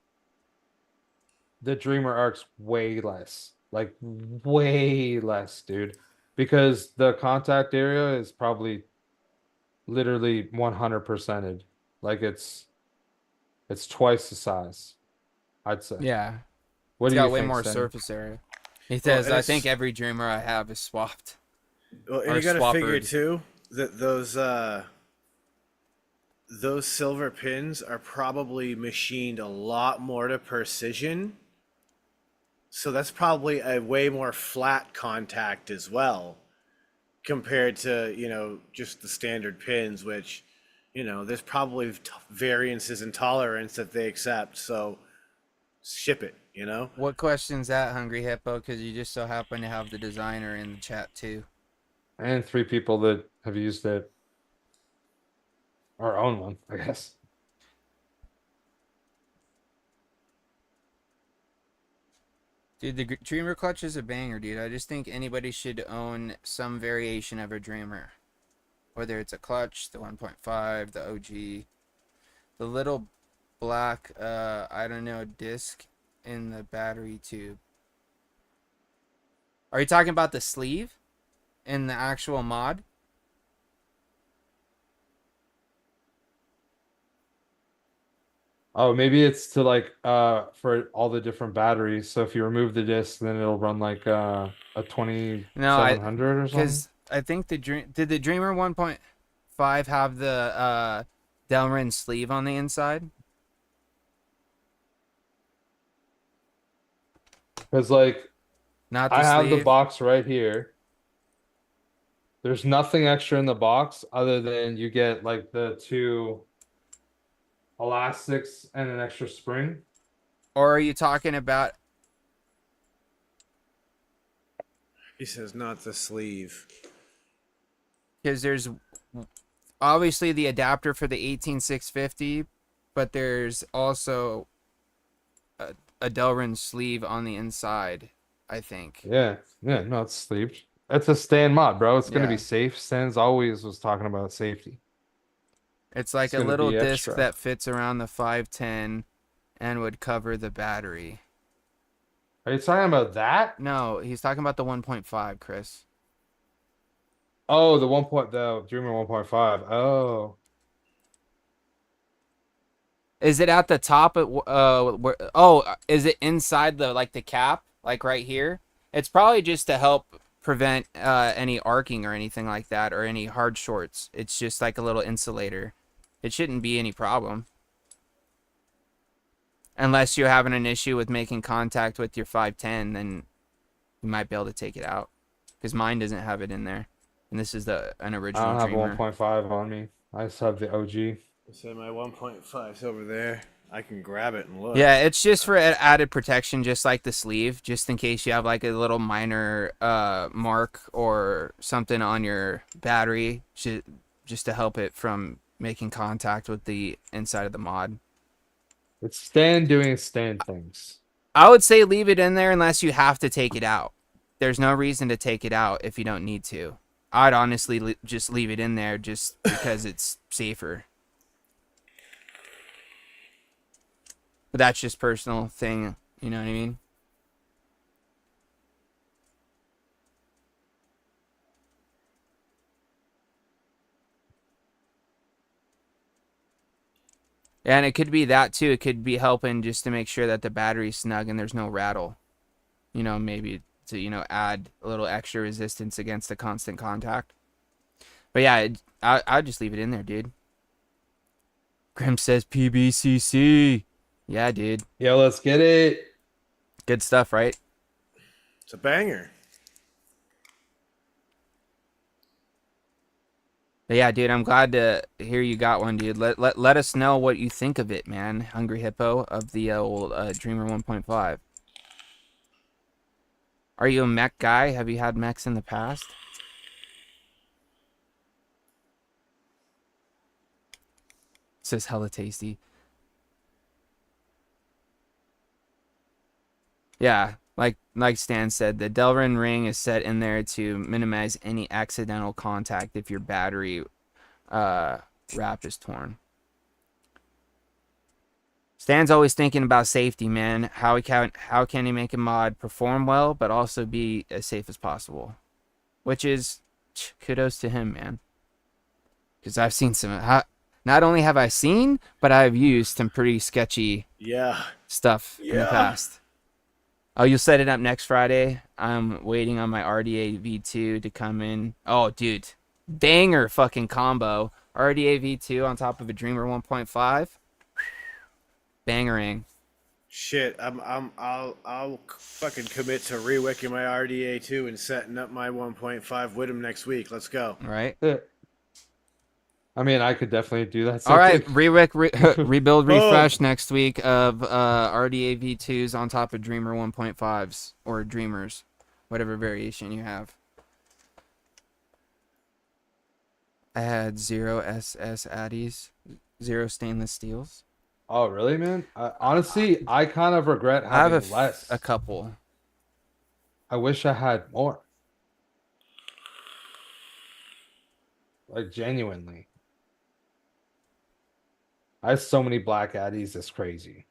the Dreamer arc's way less. Like way less, dude. Because the contact area is probably literally 100%ed. Like it's twice the size, I'd say. Yeah, What it's do you got way think, more Stan? surface area. He says, and I it's- think every Dreamer I have is swapped. Well, and Or you got to figure swappered. too that those those silver pins are probably machined a lot more to precision. So that's probably a way more flat contact as well, compared to, just the standard pins, which, there's probably variances in tolerance that they accept. So ship it. What question's that, Hungry Hippo? Because you just so happen to have the designer in the chat too. And 3 people that have used it. Our own one, I guess. Dude, the Dreamer clutch is a banger, dude. I just think anybody should own some variation of a Dreamer. Whether it's a clutch, the 1.5, the OG, the little black, I don't know, disc in the battery tube. Are you talking about the sleeve in the actual mod? Oh, maybe it's to like for all the different batteries. So if you remove the disc, then it'll run like a 2700 or something. Because I think did the Dreamer 1.5 have the Delrin sleeve on the inside? Because like Not the I have the sleeve? box right here. There's nothing extra in the box other than you get like the 2 elastics and an extra spring. Or are you talking about... He says not the sleeve. Because there's obviously the adapter for the 18650, but there's also a Delrin sleeve on the inside, I think. Yeah, no, it's sleeved. It's a Stan mod, bro. It's gonna Yeah. be safe. Stan's always was talking about safety. It's like It's a gonna little be disc extra. that fits around the 510 and would cover the battery. Are you talking about that? No, he's talking about the 1.5, Chris. Oh, the Dreamer 1.5. Oh. Is it at the top of is it inside the cap, like right here? It's probably just to help prevent any arcing or anything like that, or any hard shorts. It's just like a little insulator. It shouldn't be any problem. Unless you're having an issue with making contact with your 510, then you might be able to take it out. Because mine doesn't have it in there. And this is an I original don't have a Dreamer. 1.5 on me. I just have the OG. So my 1.5's over there. I can grab it and look. Yeah, it's just for added protection, just like the sleeve, just in case you have like a little minor mark or something on your battery, just to help it from making contact with the inside of the mod. It's Stan doing Stan things. I would say leave it in there unless you have to take it out. There's no reason to take it out if you don't need to. I'd honestly just leave it in there just because it's safer. But that's just personal thing, you know what I mean? And it could be that too. It could be helping just to make sure that the battery's snug and there's no rattle. You know, maybe to, add a little extra resistance against the constant contact. But yeah, I'd just leave it in there, dude. Grim says PBCC. Yeah, dude. Yo, let's get it. Good stuff, right? It's a banger. But yeah, dude, I'm glad to hear you got one, dude. Let us know what you think of it, man. Hungry Hippo of the old Dreamer 1.5. Are you a mech guy? Have you had mechs in the past? Says hella tasty. Yeah, like Stan said, the Delrin ring is set in there to minimize any accidental contact if your battery wrap is torn. Stan's always thinking about safety, man. How can he make a mod perform well but also be as safe as possible? Which is kudos to him, man. Because I've seen not only have I seen, but I've used some pretty sketchy stuff in the past. Oh, you'll set it up next Friday? I'm waiting on my RDA V2 to come in. Oh, dude. Banger fucking combo. RDA V2 on top of a Dreamer 1.5. Bangerang. Shit, I'll fucking commit to re-wicking my RDA 2 and setting up my 1.5 with him next week. Let's go. All right. Yeah. I mean, I could definitely do that. All right. Thing. Rebuild, Boom. refresh next week of RDA V2s on top of Dreamer 1.5s or Dreamers, whatever variation you have. I had 0 SS Addies, 0 stainless steels. Oh, really, man? Honestly, I kind of regret I have having less. a couple. I wish I had more. Like, genuinely. I have so many black Addies, it's crazy.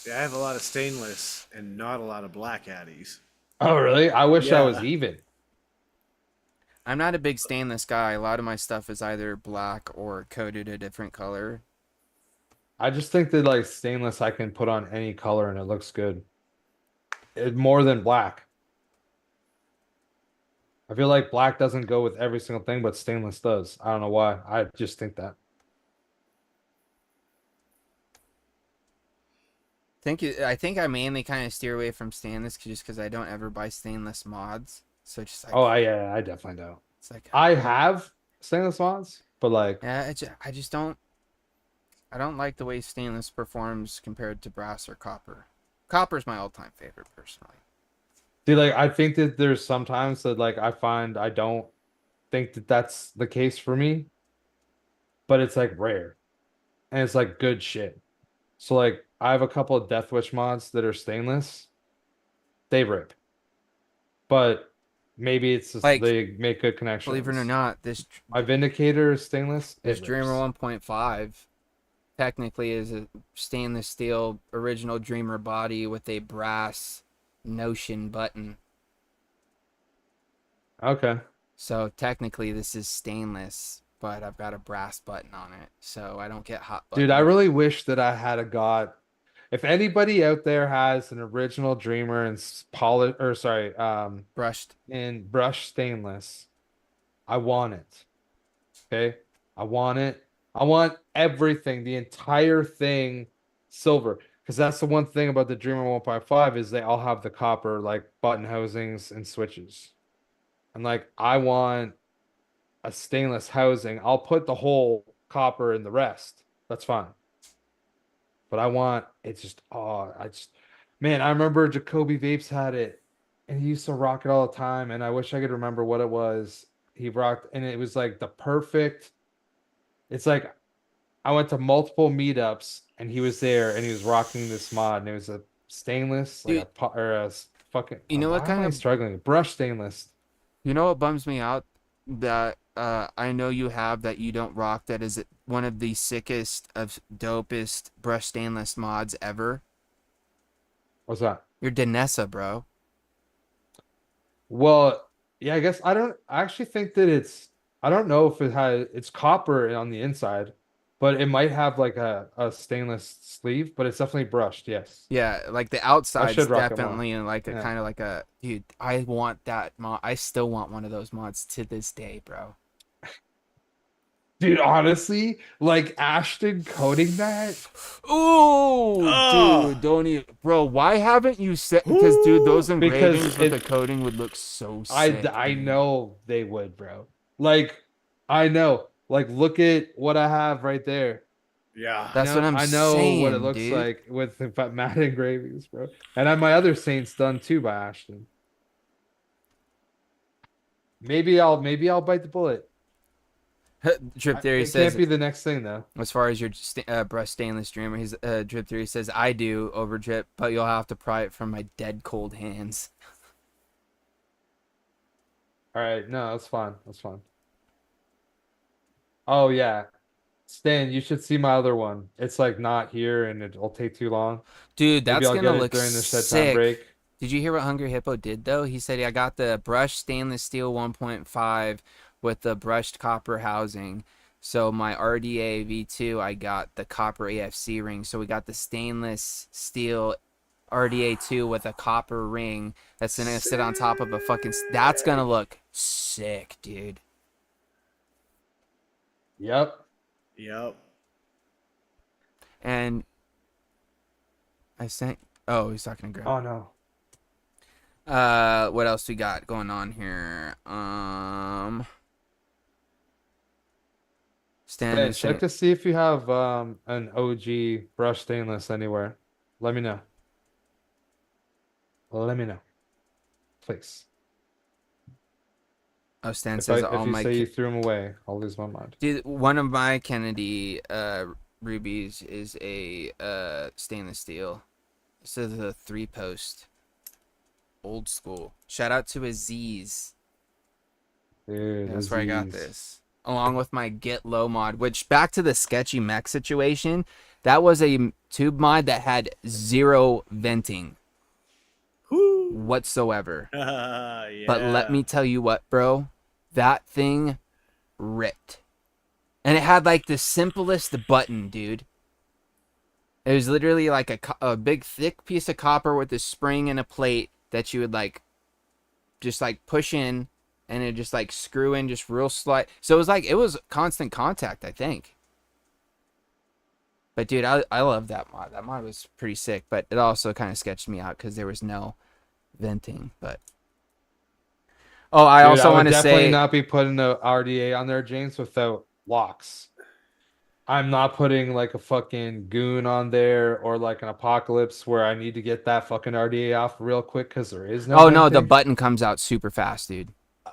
Yeah, I have a lot of stainless and not a lot of black Addies. Oh, really? I wish I was Yeah. even. I'm not a big stainless guy. A lot of my stuff is either black or coated a different color. I just think that, like, stainless I can put on any color and it looks good. More than black. I feel like black doesn't go with every single thing, but stainless does. I don't know why. I just think that. I think I mainly kind of steer away from stainless just because I don't ever buy stainless mods. So just like, Oh, I definitely don't. it's like I have stainless mods, but like, yeah, I just don't. I don't like the way stainless performs compared to brass or copper. Copper's my all-time favorite, personally. see, like, I think that there's sometimes that, like, I find I don't think that that's the case for me, but it's like rare and it's like good shit. So, like, I have a couple of Death Wish mods that are stainless. They rip, but maybe it's just Like, they make good connections. Believe it or not, My Vindicator is stainless. this It Dreamer rips. 1.5 technically is a stainless steel original Dreamer body with a brass Notion button. Okay. So technically this is stainless, but I've got a brass button on it, so I don't get hot button. Dude, I really wish that I had a got. If anybody out there has an original Dreamer and brushed. in brushed stainless, I want it. Okay? I want it. I want everything, the entire thing silver. Because that's the one thing about the Dreamer 1.5 is they all have the copper like button housings and switches. And like I want a stainless housing. I'll put the whole copper in the rest. That's fine. But I want it's just man, I remember Jacoby Vapes had it and he used to rock it all the time. And I wish I could remember what it was. He rocked and it was like the perfect. It's like I went to multiple meetups and he was there and he was rocking this mod and it was a stainless Dude, or a fucking. you know what why kind am I of struggling? Brush stainless. You know what bums me out? That I know you have that you don't rock. That is one of the sickest of dopest brush stainless mods ever. What's that? Your Danessa, bro. Well, yeah, I guess I actually think that I don't know if it's copper on the inside, but it might have like a stainless sleeve, but it's definitely brushed, yes. Yeah, like the outside's should rock 'em definitely all. in like a Yeah. kind of like a dude. I want that mod. I still want one of those mods to this day, bro. Dude, honestly, like Ashton coding that. Ooh, Oh. dude, don't even, bro. Why haven't you said? Because dude, those engravings Because with the coding would look so I sick. I dude. know they would, bro. Like I know. Like look at what I have right there. Yeah. That's what I'm I know saying, what it looks dude. like with the matte engravings, bro. And I have my other Saints done too by Ashton. Maybe I'll bite the bullet. Drip Theory It says, can't be the next thing though. as far as your brush stainless Dreamer, he's Drip Theory says, I do overdrip, but you'll have to pry it from my dead cold hands. All right, no, that's fine. That's fine. Oh yeah, Stan, you should see my other one. It's like not here, and it'll take too long. Dude, Maybe that's I'll gonna get it look during the shed time sick. break. Did you hear what Hungry Hippo did though? He said, I got the brushed stainless steel 1.5 with the brushed copper housing. So my RDA V2, I got the copper AFC ring. So we got the stainless steel RDA 2 with a copper ring that's gonna sit on top of a fucking. That's gonna look sick, dude. Yep. Yep. And I sent. Oh, he's talking to Graham. Oh no. What else we got going on here? Hey, check to see if you have an OG brushed stainless anywhere. Let me know. Let me know, please. Oh, Stan If says you all my say you threw them away, I'll lose my mind. dude. One of my Kennedy rubies is a stainless steel. This is a 3-post, old school. Shout out to Aziz. Dude, That's where I got Aziz. this. Along with my Get Low mod, which back to the sketchy mech situation, that was a tube mod that had 0 venting Woo. whatsoever. Yeah. But let me tell you what, bro, that thing ripped. And it had like the simplest button, dude. It was literally like a big thick piece of copper with a spring and a plate that you would like just like push in, and it just like screw in just real slight. So it was constant contact, I think. But dude, I love that mod. That mod was pretty sick, but it also kind of sketched me out because there was no venting. But I Dude, also I would want to definitely say not be putting the RDA on there, James, without locks. I'm not putting like a fucking goon on there or like an apocalypse where I need to get that fucking RDA off real quick because there is no. oh no, the venting. button comes out super fast, dude.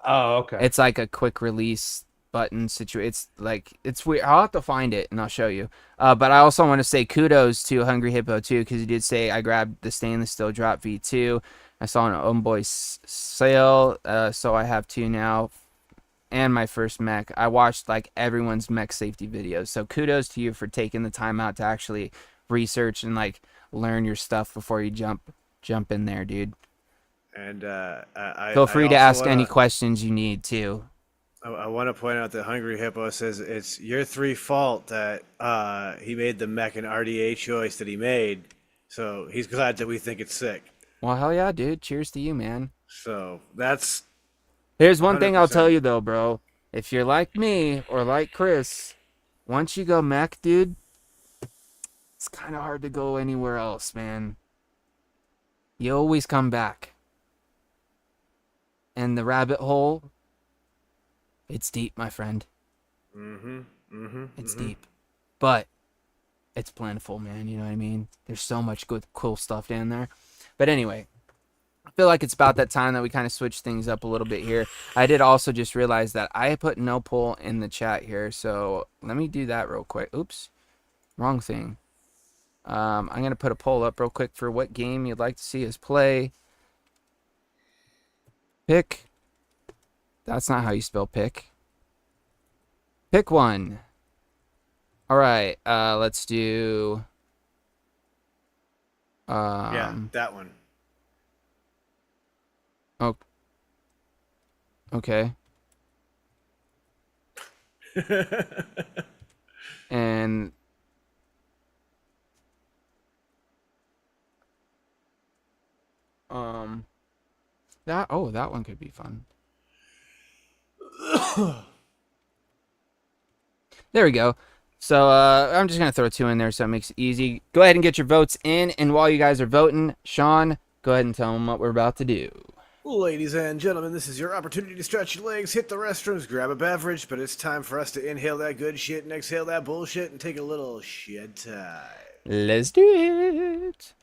Oh, okay. It's like a quick release button situation. It's like, it's weird. I'll have to find it and I'll show you. But I also want to say kudos to Hungry Hippo too, because he did say I grabbed the stainless steel drop V2. I saw an Homeboy sale, so I have 2 now, and my first mech. I watched like everyone's mech safety videos, so kudos to you for taking the time out to actually research and like learn your stuff before you jump in there, dude. And Feel free to also ask wanna, any questions you need too. I want to point out that Hungry Hippo says it's your 3 fault that he made the mech and RDA choice that he made. So he's glad that we think it's sick. Well, hell yeah, dude. Cheers to you, man. So that's Here's one thing I'll 100%. tell you though, bro. If you're like me or like Chris, once you go mech, dude, it's kind of hard to go anywhere else, man. You always come back. And the rabbit hole, it's deep, my friend. It's deep. But it's plentiful, man. You know what I mean? There's so much good, cool stuff down there. But anyway, I feel like it's about that time that we kind of switch things up a little bit here. I did also just realize that I put no poll in the chat here, so let me do that real quick. Oops, wrong thing. I'm going to put a poll up real quick for what game you'd like to see us play. Pick. That's not how you spell pick. Pick one. All right, let's do... yeah, that one. Oh. Okay. And that one could be fun. There we go. So I'm just gonna throw 2 in there so it makes it easy. Go ahead and get your votes in, and while you guys are voting, Sean, go ahead and tell them what we're about to do. Ladies and gentlemen, this is your opportunity to stretch your legs, hit the restrooms, grab a beverage, but it's time for us to inhale that good shit and exhale that bullshit and take a little shed time. Let's do it.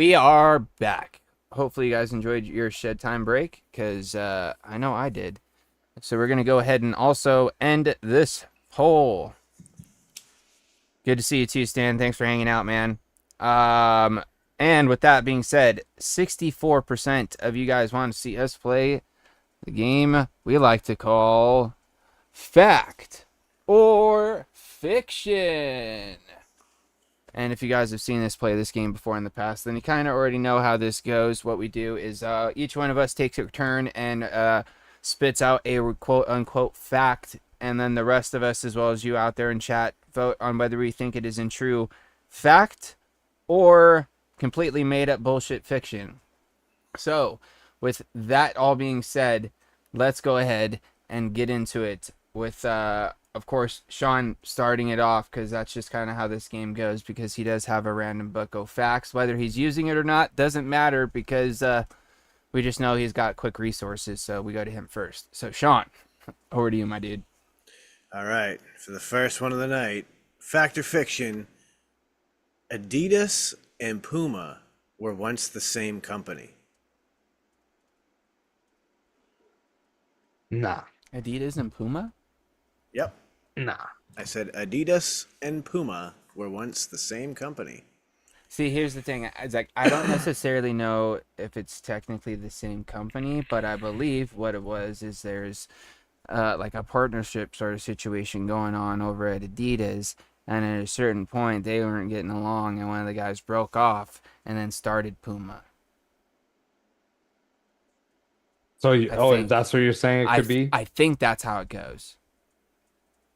We are back. Hopefully you guys enjoyed your shed time break, because I know I did. So we're going to go ahead and also end this poll. Good to see you too, Stan. Thanks for hanging out, man. And with that being said, 64% of you guys want to see us play the game we like to call Fact or Fiction. And if you guys have seen us play this game before in the past, then you kind of already know how this goes. What we do is each one of us takes a turn and spits out a quote-unquote fact, and then the rest of us, as well as you out there in chat, vote on whether we think it is in true fact or completely made-up bullshit fiction. So, with that all being said, let's go ahead and get into it with... of course, Sean starting it off, because that's just kind of how this game goes, because he does have a random book of facts. Whether he's using it or not doesn't matter, because we just know he's got quick resources, so we go to him first. So, Sean, over to you, my dude. All right, for the first one of the night, fact or fiction, Adidas and Puma were once the same company. Nah. Adidas and Puma? Yep. Nah. I said Adidas and Puma were once the same company. See, here's the thing. It's like, I don't necessarily know if it's technically the same company, but I believe what it was is there's like a partnership sort of situation going on over at Adidas, and at a certain point they weren't getting along, and one of the guys broke off and then started Puma. So, think- that's what you're saying it could be? I think that's how it goes.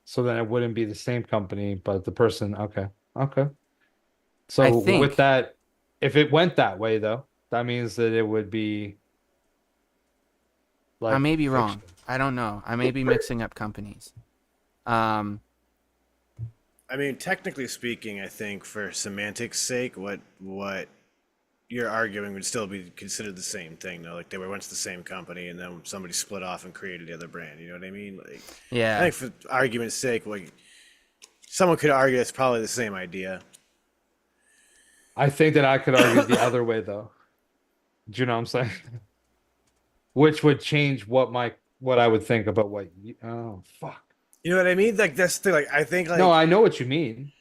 So then it wouldn't be the same company, but the person. Okay. I So think- with that, if it went that way, though, that means that it would be. I may be wrong. fiction. I don't know. I may be mixing up companies. I mean, technically speaking, I think for semantics' sake, what you're arguing would still be considered the same thing, though. Like they were once the same company, and then somebody split off and created the other brand. You know what I mean? Like, Yeah. I think for argument's sake, like someone could argue it's probably the same idea. I think that I could argue the other way, though. Do you know what I'm saying? Which would change what I would think about what. Oh fuck. You know what I mean? Like that's the like I think like No, I know what you mean.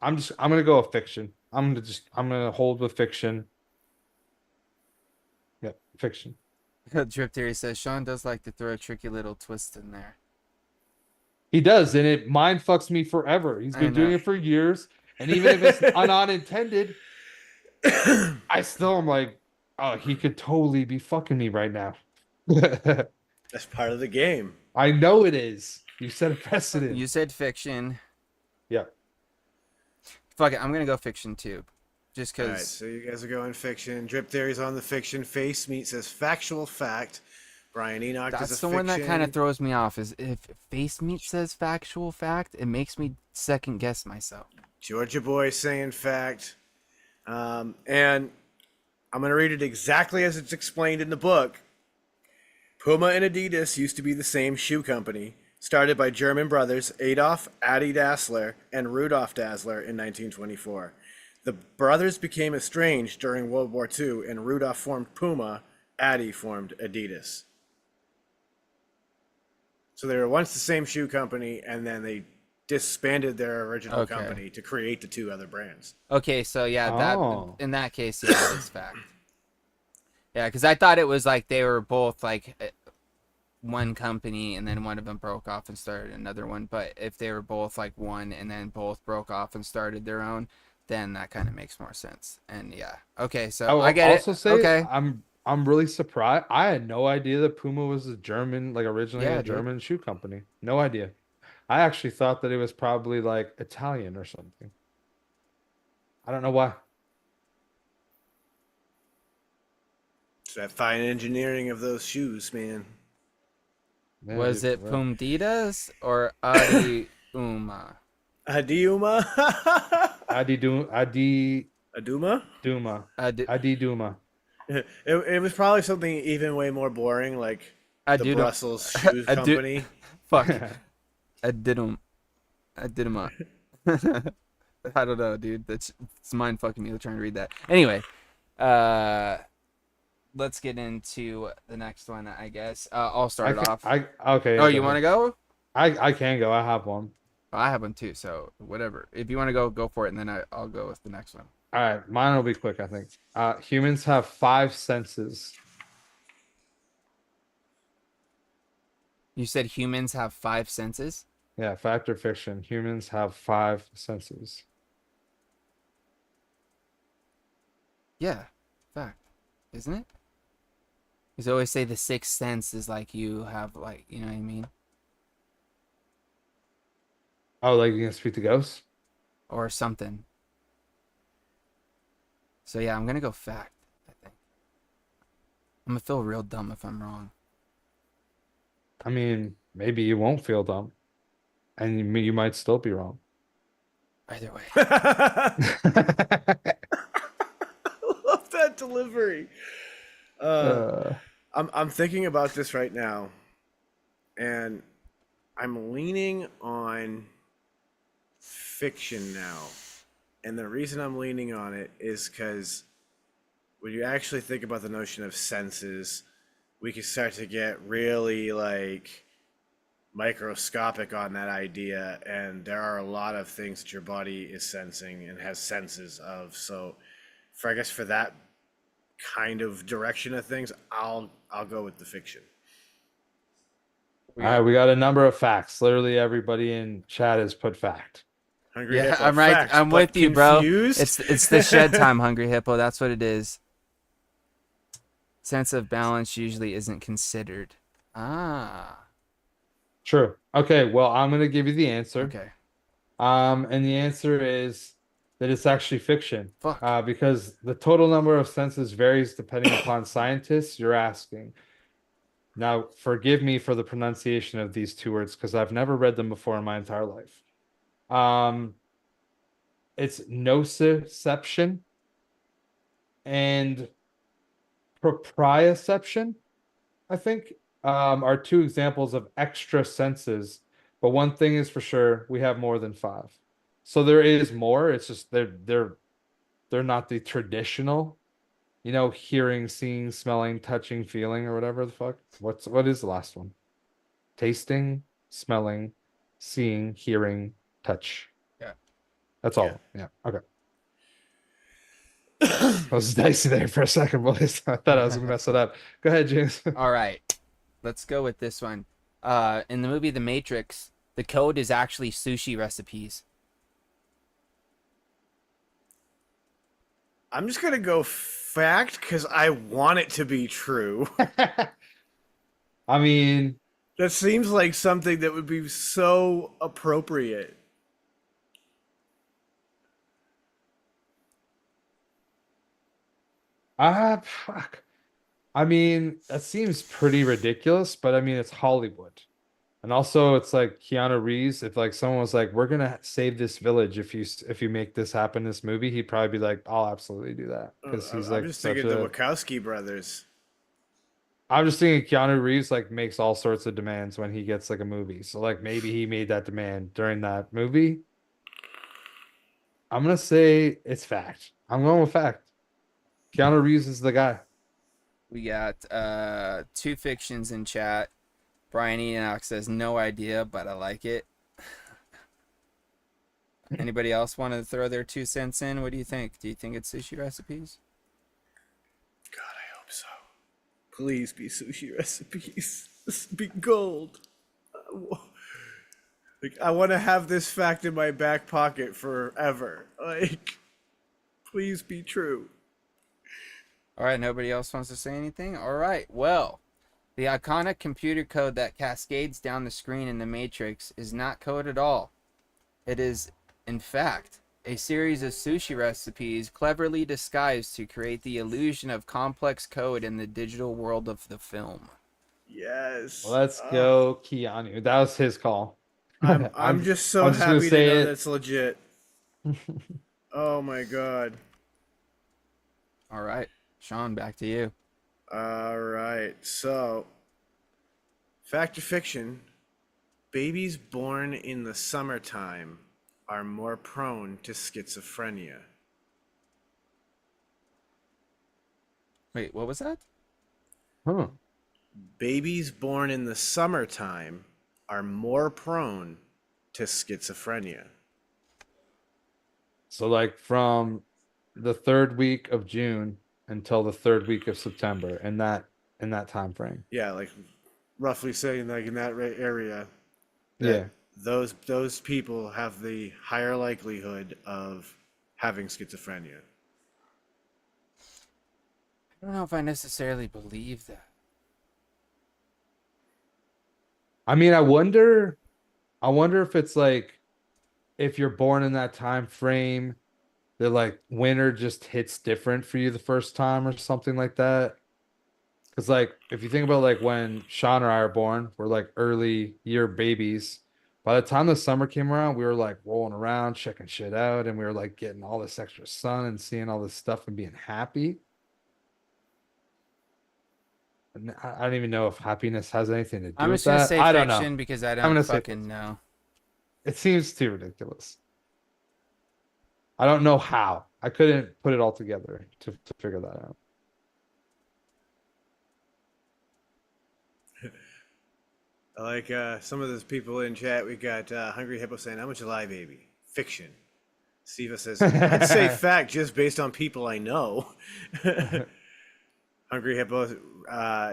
I'm gonna go with fiction. I'm gonna hold with fiction. Yep, fiction. Drip Theory says Sean does like to throw a tricky little twist in there. He does, and it mind fucks me forever. He's been doing know. it for years, and even if it's unintended, I still am like, oh, he could totally be fucking me right now. that's part of the game. I know it is. You set a precedent. You said fiction. Yeah. Fuck it, I'm gonna go fiction too, just All right, because. so you guys are going fiction. Drip Theory's on the fiction. Face Meat says factual fact. Brian Enoch is That's a the one that fiction. kind of throws me off. Is if Face Meat says factual fact, it makes me second guess myself. Georgia Boy saying fact. And I'm going to read it exactly as it's explained in the book. Puma and Adidas used to be the same shoe company, started by German brothers Adolf Adi Dassler and Rudolf Dassler in 1924. The brothers became estranged during World War II, and Rudolf formed Puma, Adi formed Adidas. So they were once the same shoe company, and then they disbanded their original Okay. company to create the two other brands. Okay, so yeah, that Oh. in that case, yeah, it is fact. Yeah, because I thought it was like they were both like one company, and then one of them broke off and started another one. But if they were both like one, and then both broke off and started their own, then that kind of makes more sense. And yeah, okay, so I get also it. say Okay, I'm really surprised. I had no idea that Puma was a German, like originally Yeah, a dude. German shoe company. No idea. I actually thought that it was probably like Italian or something. I don't know why. It's that fine engineering of those shoes, man. Yeah, was dude, it for real. Pumditas or Adiuma? Adiuma? Adi Aduma? Duma. Adi Adi Duma. It was probably something even way more boring, like the Adidum. Brussels Shoes Adu- Company. Fuck. Adidum. I don't know, dude. It's mind fucking me trying to read that. Anyway, let's get into the next one, I guess. I'll start it off. Okay. Oh, Yeah, you want to go? I can go. I have one. I have one too, so whatever. If you want to go for it, and then I'll go with the next one. All right, mine will be quick, I think. Humans have 5 senses. You said humans have 5 senses? Yeah, fact or fiction? Humans have 5 senses. Yeah, fact. Isn't it? Because I always say the sixth sense is like you have, like, you know what I mean? Oh, like you can speak to ghosts? Or something. So yeah, I'm gonna go fact, I think. I'm gonna feel real dumb if I'm wrong. I mean, maybe you won't feel dumb, and you might still be wrong. Either way. I love that delivery. I'm thinking about this right now, and I'm leaning on fiction now. And the reason I'm leaning on it is because when you actually think about the notion of senses, we can start to get really like microscopic on that idea, and there are a lot of things that your body is sensing and has senses of. So I guess for that kind of direction of things, I'll go with the fiction. All right, we got a number of facts. Literally everybody in chat has put fact. Hungry Yeah, Hippo, I'm right. facts, I'm but with you, bro. confused? It's the shed time, Hungry Hippo. That's what it is. Sense of balance usually isn't considered. Ah. True. Okay, well, I'm gonna give you the answer. Okay. And the answer is that it's actually fiction. Fuck. Because the total number of senses varies depending upon scientists you're asking. Now, forgive me for the pronunciation of these 2 words because I've never read them before in my entire life. It's nociception and proprioception, I think, are 2 examples of extra senses. But one thing is for sure, we have more than 5. So there is more. It's just they're not the traditional, hearing, seeing, smelling, touching, feeling, or whatever the fuck. What is the last one? Tasting, smelling, seeing, hearing, touch. Yeah. That's all. Yeah. Okay. I was dicey there for a second, boys. I thought I was gonna mess it up. Go ahead, James. All right. Let's go with this one. In the movie The Matrix, the code is actually sushi recipes. I'm just gonna go fact because I want it to be true. I mean, That seems like something that would be so appropriate. fuck. I mean, that seems pretty ridiculous, but I mean, it's Hollywood. And also, it's like Keanu Reeves. If like someone was like, "We're gonna save this village if you make this happen in this movie," he'd probably be like, "I'll absolutely do that," because he's like I'm just such thinking the a. Wachowski brothers. I'm just thinking Keanu Reeves like makes all sorts of demands when he gets like a movie. So like maybe he made that demand during that movie. I'm gonna say it's fact. I'm going with fact. Keanu Reeves is the guy. We got 2 fictions in chat. Brian Enoch says no idea, but I like it. Anybody else want to throw their 2 cents in? What do you think? Do you think it's sushi recipes? God, I hope so. Please be sushi recipes. This would be gold. Like, I want to have this fact in my back pocket forever. Like, please be true. All right, nobody else wants to say anything? All right, well, the iconic computer code that cascades down the screen in the Matrix is not code at all. It is, in fact, a series of sushi recipes cleverly disguised to create the illusion of complex code in the digital world of the film. Yes. Let's go, Keanu. That was his call. I'm just so I'm just gonna happy to say know it. that's legit. Oh my god. All right, Sean, back to you. All right. So, fact or fiction? Babies born in the summertime are more prone to schizophrenia. Wait, what was that? Huh. Babies born in the summertime are more prone to schizophrenia. So like from the third week of June until the third week of September, in that time frame. Yeah, like roughly saying like in that area, Yeah. that those people have the higher likelihood of having schizophrenia. I don't know if I necessarily believe that. I mean, I wonder if it's like if you're born in that time frame, that like winter just hits different for you the first time or something like that. Because like if you think about like when Sean or I are born, we're like early year babies. By the time the summer came around, we were like rolling around, checking shit out, and we were like getting all this extra sun and seeing all this stuff and being happy. And I don't even know if happiness has anything to do I'm with just gonna that. say I don't know. fiction because I I'm don't gonna say fucking know. it seems too ridiculous. I don't know how. I couldn't put it all together to figure that out. I like some of those people in chat. We got Hungry Hippo saying, "How much a lie, baby?" Fiction. Siva says, "I'd say fact just based on people I know." Hungry Hippo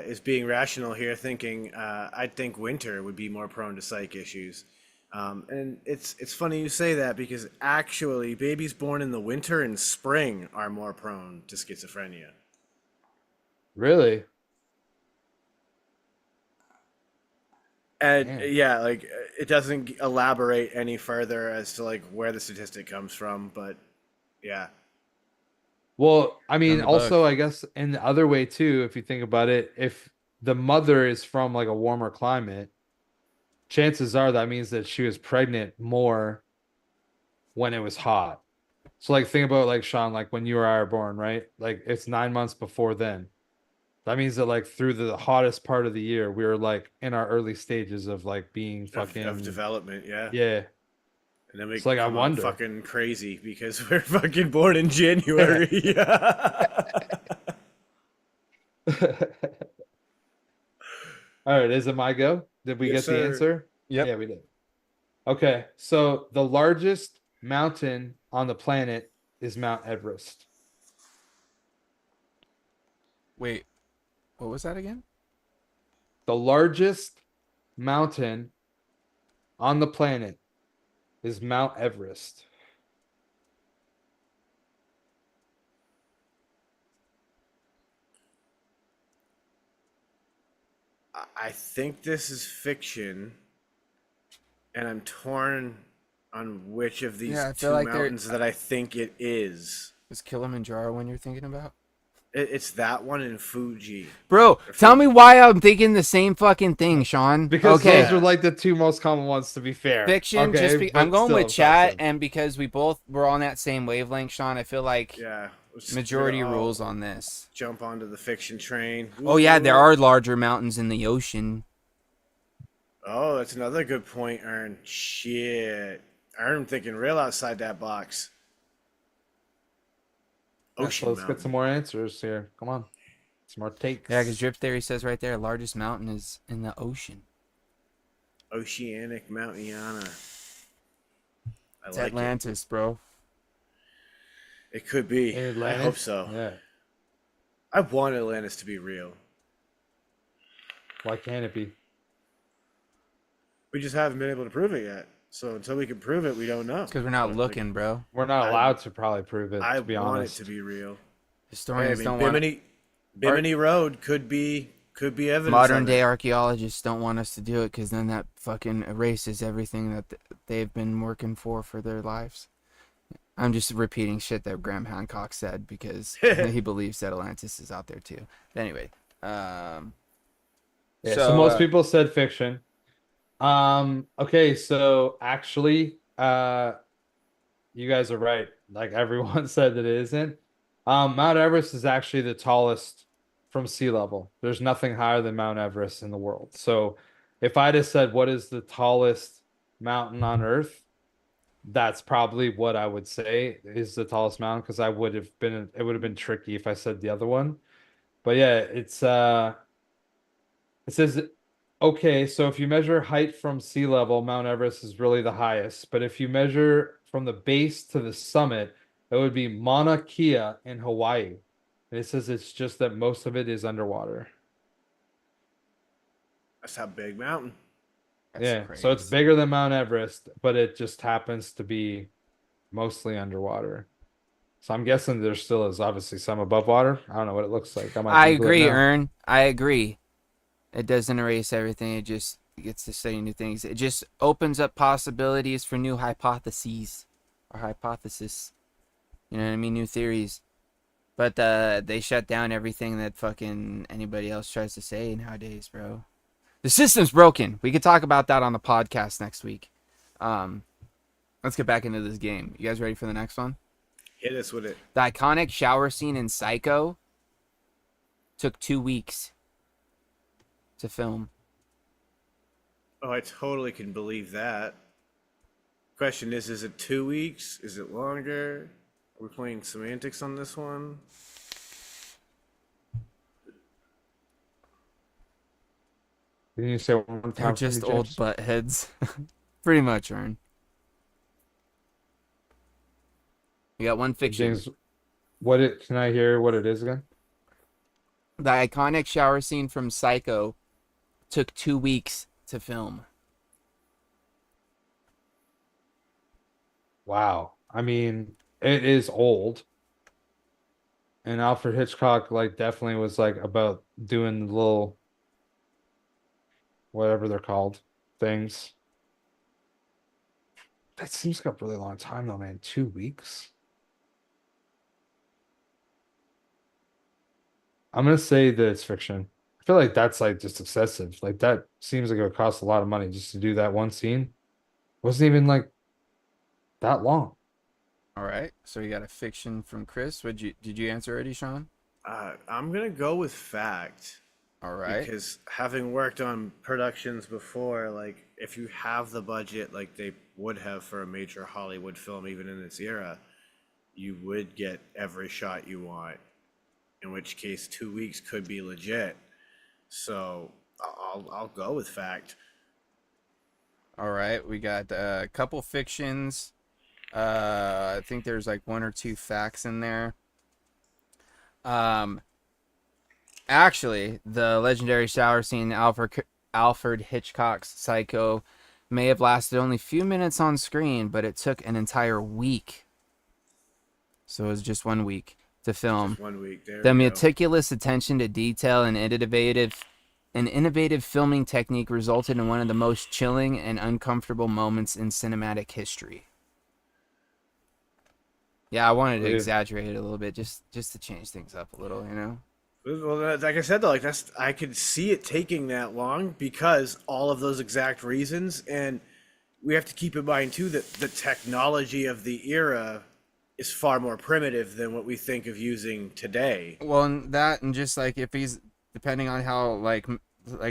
is being rational here, thinking I'd think winter would be more prone to psych issues. And it's funny you say that because actually babies born in the winter and spring are more prone to schizophrenia. Really? And Damn. yeah, like it doesn't elaborate any further as to like where the statistic comes from, but yeah. Well, I On mean, the also, book. I guess in the other way too, if you think about it, if the mother is from like a warmer climate, chances are that means that she was pregnant more when it was hot. So like think about like Sean, like when you or I are born, right? Like it's 9 months before then. That means that like through the hottest part of the year, we were like in our early stages of like being Of fucking development, yeah. yeah. And then we So like I come out wonder. fucking crazy because we're fucking born in January. All right, is it my go? Did we Yes, get the sir. answer? Yep. Yeah, we did. Okay, so the largest mountain on the planet is Mount Everest. Wait, what was that again? The largest mountain on the planet is Mount Everest. I think this is fiction, and I'm torn on which of these Yeah, I feel two like there mountains that I think it is. is Kilimanjaro when you're thinking about. It's that one in Fuji. Bro, tell me why I'm thinking the same fucking thing, Sean. Because Okay. those are like the two most common ones, to be fair. Fiction, Okay, I'm but going still, with it's chat, awesome. and because we both were on that same wavelength, Sean, I feel like Yeah, we're just majority gonna all rules on this. jump onto the fiction train. Oh yeah, there are larger mountains in the ocean. Oh, that's another good point, Ern. Shit. Ern thinking real outside that box. Yeah, Ocean so let's Mountain. get some more answers here. Come on. Some more takes. Yeah, because Drip Theory says right there, largest mountain is in the ocean. Oceanic Mountiana. I It's like Atlantis, bro. it. It could be. I hope Atlantis? so. Yeah. I want Atlantis to be real. Why can't it be? We just haven't been able to prove it yet. So until we can prove it, we don't know. Because we're not But, looking, bro. We're not allowed to probably prove it, I to be want honest. it to be real. Historians Hey, I don't mean, want Bimini Road could be evidence. modern of day it. archaeologists don't want us to do it because then that fucking erases everything that they've been working for their lives. I'm just repeating shit that Graham Hancock said because he believes that Atlantis is out there too. But anyway, Yeah, so most people said fiction. Okay, so actually, you guys are right. Like everyone said that it isn't. Mount Everest is actually the tallest from sea level. There's nothing higher than Mount Everest in the world. So if I just said what is the tallest mountain on Earth, that's probably what I would say is the tallest mountain, because it would have been tricky if I said the other one. But yeah, it says, okay, so if you measure height from sea level, Mount Everest is really the highest. But if you measure from the base to the summit, it would be Mauna Kea in Hawaii. And it says it's just that most of it is underwater. That's a big mountain. That's Yeah, so it's crazy. bigger than Mount Everest, but it just happens to be mostly underwater. So I'm guessing there still is obviously some above water. I don't know what it looks like. I might I Google it agree, now. Ern. I agree. It doesn't erase everything. It just gets to say new things. It just opens up possibilities for new hypotheses or hypothesis. You know what I mean? New theories. But they shut down everything that fucking anybody else tries to say nowadays, bro. The system's broken. We could talk about that on the podcast next week. Let's get back into this game. You guys ready for the next one? Hit us with it. The iconic shower scene in Psycho took 2 weeks to film. Oh, I totally can believe that. Question is it 2 weeks? Is it longer? Are we playing semantics on this one? Can you say it one more They're time for me, just old James? butt heads. Pretty much, Ern. We got one fiction. James, can I hear what it is again? The iconic shower scene from Psycho took 2 weeks to film. Wow. I mean, it is old. And Alfred Hitchcock like definitely was like about doing the little whatever they're called things. That seems like a really long time though, man. 2 weeks. I'm gonna say that it's fiction. I feel like that's like just excessive. Like that seems like it would cost a lot of money just to do that one scene. It wasn't even like that long. All right. So you got a fiction from Chris. Did you answer already, Sean? I'm gonna go with fact. All right. Because having worked on productions before, like if you have the budget like they would have for a major Hollywood film, even in its era, you would get every shot you want. In which case, 2 weeks could be legit. So I'll go with fact. All right. We got a couple fictions. I think there's like one or two facts in there. Actually, the legendary shower scene in Alfred Hitchcock's Psycho may have lasted only a few minutes on screen, but it took an entire week. So it was just 1 week to film. Just 1 week. There The we go. meticulous attention to detail and innovative filming technique resulted in one of the most chilling and uncomfortable moments in cinematic history. Yeah, I wanted to Weird. exaggerate it a little bit, just to change things up a little, you know. Well, like I said though, like I could see it taking that long because all of those exact reasons, and we have to keep in mind too that the technology of the era is far more primitive than what we think of using today. Well, and just like if he's depending on how like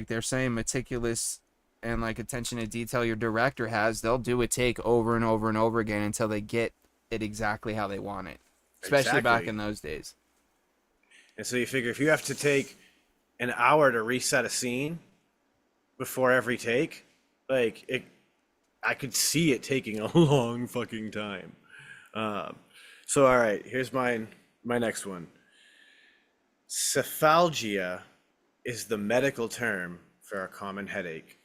they're saying meticulous and like attention to detail your director has, they'll do a take over and over and over again until they get it exactly how they want it, especially back Exactly. in those days. And so you figure if you have to take an hour to reset a scene before every take, like I could see it taking a long fucking time. So all right, here's my next one. Cephalgia is the medical term for a common headache.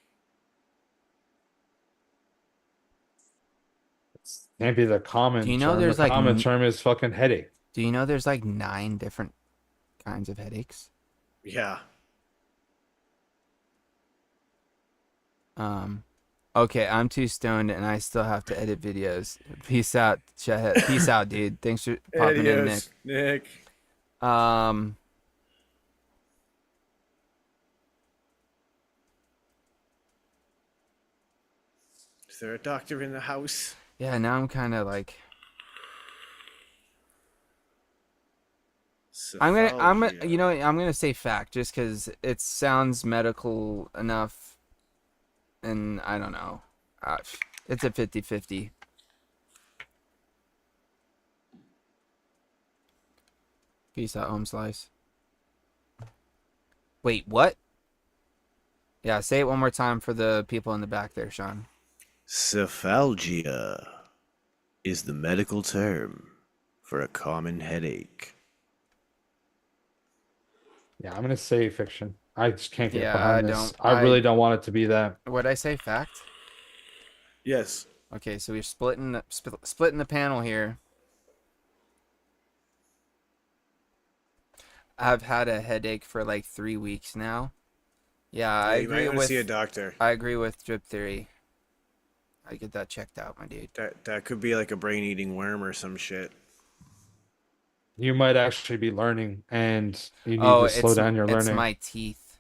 Can't be the common Do you know term. there's The like common term is fucking headache. Do you know there's like 9 different kinds of headaches? Yeah. Okay, I'm too stoned and I still have to edit videos. Peace out, Shedhead. Peace out, dude. Thanks for popping in, Nick. Adios, Nick. Is there a doctor in the house? Yeah, now I'm kind of like I'm Cephalgia. you know, I'm gonna say fact just because it sounds medical enough, and I don't know. It's a 50-50. Peace out, home slice. Wait, what? Yeah, say it one more time for the people in the back there, Sean. Cephalgia is the medical term for a common headache. Yeah, I'm gonna say fiction. I just can't get Yeah, behind I this. don't- I really don't want it to be that. What'd I say? Fact? Yes. Okay, so we're splitting the panel here. I've had a headache for like 3 weeks now. Yeah, I you might agree want to with see a doctor. I agree with drip theory. I get that checked out, my dude. That could be like a brain-eating worm or some shit. You might actually be learning, and you need Oh, to slow down your it's learning. my teeth.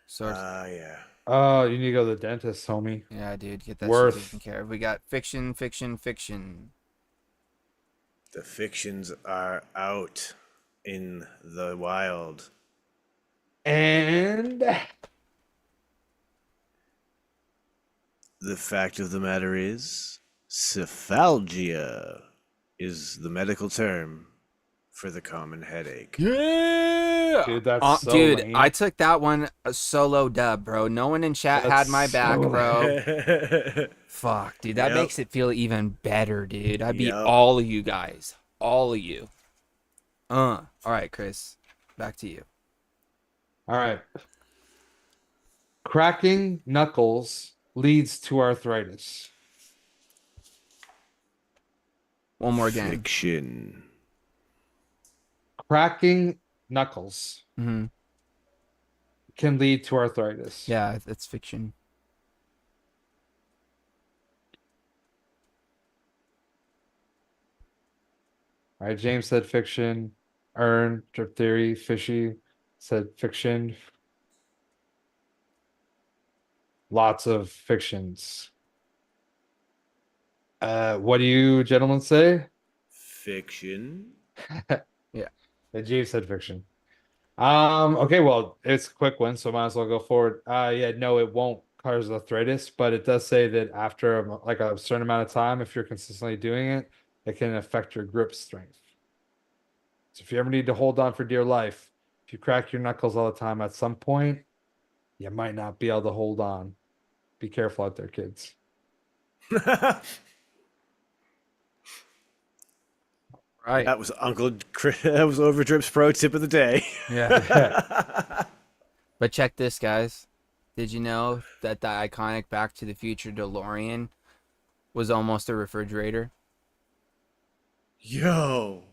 Sort of. Yeah. Oh, you need to go to the dentist, homie. Yeah, dude, get that Worth. shit taken care of. We got fiction. The fictions are out in the wild. And The fact of the matter is, cephalgia is the medical term for the common headache. Yeah, dude, that's so dude, lame. I took that one a solo dub, bro. No one in chat had That's my back, so bro. Fuck, dude, that Yep. makes it feel even better, dude. I beat Yep. all of you guys, all of you. All right, Chris, back to you. All right. Cracking knuckles leads to arthritis. One more again. Fiction. Cracking knuckles Mm-hmm. can lead to arthritis. Yeah, that's fiction. All right, James said fiction. Earn, Drip Theory, Fishy said fiction. Lots of fictions. What do you gentlemen say? Fiction. Yeah, James said fiction. Okay, well, it's a quick one, so might as well go forward. Yeah, no, it won't cause arthritis, but it does say that after like a certain amount of time, if you're consistently doing it, it can affect your grip strength. So if you ever need to hold on for dear life, if you crack your knuckles all the time, at some point, you might not be able to hold on. Be careful out there, kids. Right. That was that was Overdrip's pro tip of the day. Yeah. But check this, guys. Did you know that the iconic Back to the Future DeLorean was almost a refrigerator? Yo.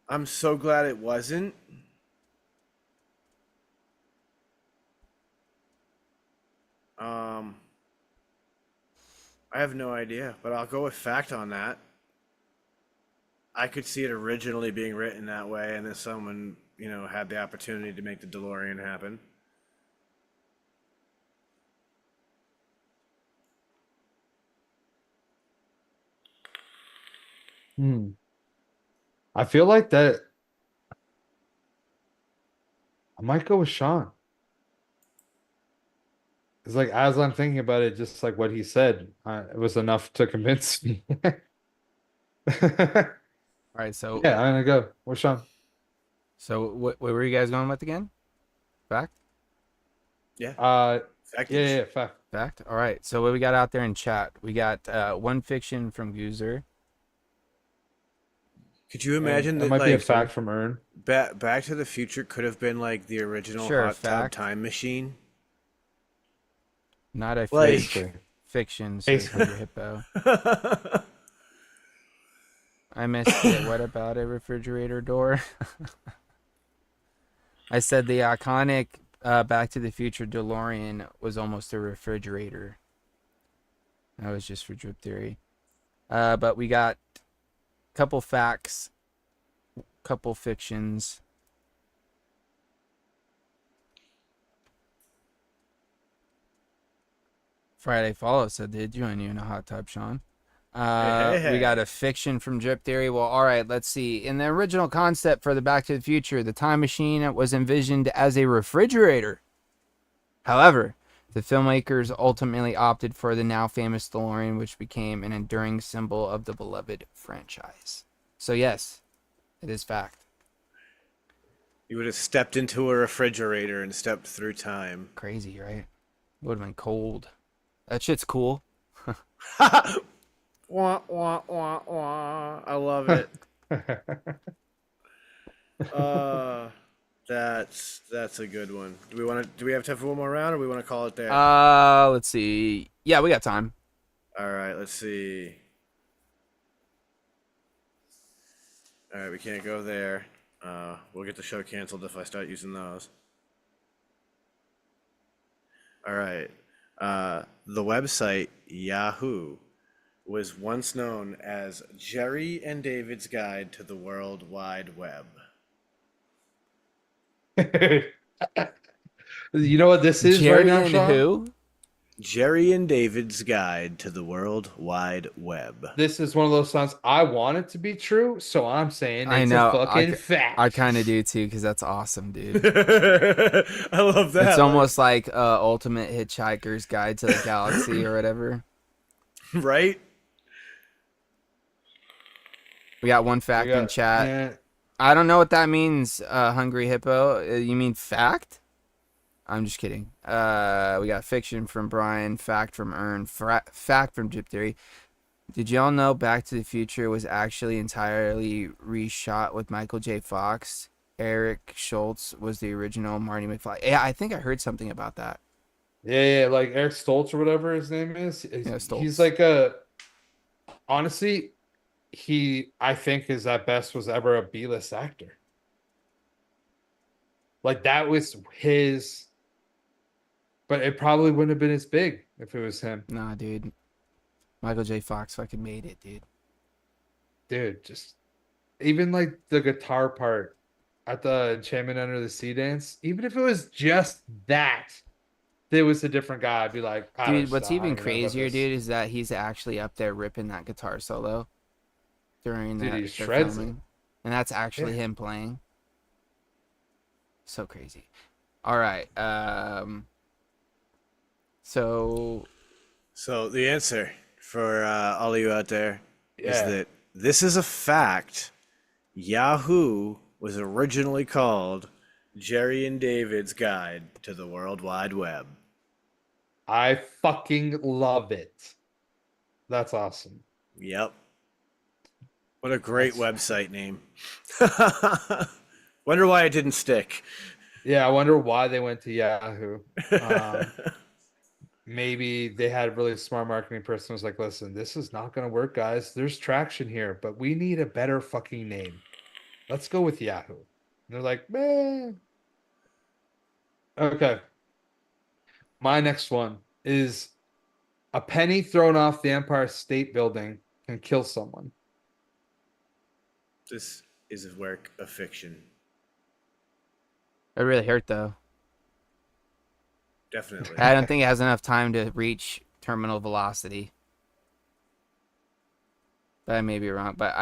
I'm so glad it wasn't. I have no idea, but I'll go with fact on that. I could see it originally being written that way, and then someone, had the opportunity to make the DeLorean happen. I feel like that. I might go with Sean. It's like as I'm thinking about it, just like what he said, it was enough to convince me. All right, so Yeah, I'm gonna go with Sean. So what were you guys going with again? Fact? Yeah. Fact. Fact? All right. So what we got out there in chat? We got one fiction from Goozer. Could you imagine that that might be a fact from Earn. Back to the Future could have been like the original Sure, hot tub fact. time machine? Not a Like- fiction, says Angry Hippo. I missed it. What about a refrigerator door? I said the iconic Back to the Future DeLorean was almost a refrigerator. That was just for Drip Theory. But we got a couple facts, couple fictions. Friday Follow said they'd join you in a hot tub, Sean. We got a fiction from Drip Theory. Well, all right, let's see. In the original concept for the Back to the Future, the time machine was envisioned as a refrigerator. However, The filmmakers ultimately opted for the now famous DeLorean, which became an enduring symbol of the beloved franchise. So yes, it is fact. You would have stepped into a refrigerator and stepped through time. Crazy, right? Would have been cold. That shit's cool. Wah, wah, wah, wah. I love it. That's a good one. Do we have time for one more round, or we want to call it there? Let's see. Yeah, we got time. All right, let's see. All right, we can't go there. We'll get the show canceled if I start using those. All right. The website Yahoo was once known as Jerry and David's Guide to the World Wide Web. You know what this is Jerry right now, and Sean? who? Jerry and David's Guide to the World Wide Web. This is one of those songs I want it to be true, so I'm saying I it's know. a fucking fact. I kind of do too, because that's awesome, dude. I love that. It's almost like Ultimate Hitchhiker's Guide to the Galaxy or whatever. Right? We got one fact in chat. Yeah. I don't know what that means, Hungry Hippo. You mean fact? I'm just kidding. We got fiction from Brian, fact from Ern, fact from Jip Theory. Did y'all know Back to the Future was actually entirely reshot with Michael J. Fox? Eric Schultz was the original Marty McFly. Yeah, I think I heard something about that. Yeah, like Eric Stoltz or whatever his name is. Stoltz. He's like honestly, I think is at best was ever a B-list actor. Like that was his, but it probably wouldn't have been as big if it was him. Nah, dude. Michael J. Fox fucking made it, dude. Dude, just even like the guitar part at the Enchantment Under the Sea dance, even if it was just that, there was a different guy, I'd be like, Dude, what's even crazier, dude, is that he's actually up there ripping that guitar solo during Dude, that he shreds filming. And that's actually him playing. So crazy. All right. So the answer for all of you out there is Yeah. that this is a fact. Yahoo was originally called Jerry and David's Guide to the World Wide Web. I fucking love it. That's awesome. Yep. What a great website name. Wonder why it didn't stick. Yeah, I wonder why they went to Yahoo. Maybe they had a really smart marketing person who was like, listen, this is not going to work, guys. There's traction here, but we need a better fucking name. Let's go with Yahoo. And they're like, man. Okay. My next one is a penny thrown off the Empire State Building can kill someone. This is a work of fiction. it really hurt, though. Definitely. I don't think it has enough time to reach terminal velocity. But I may be wrong. But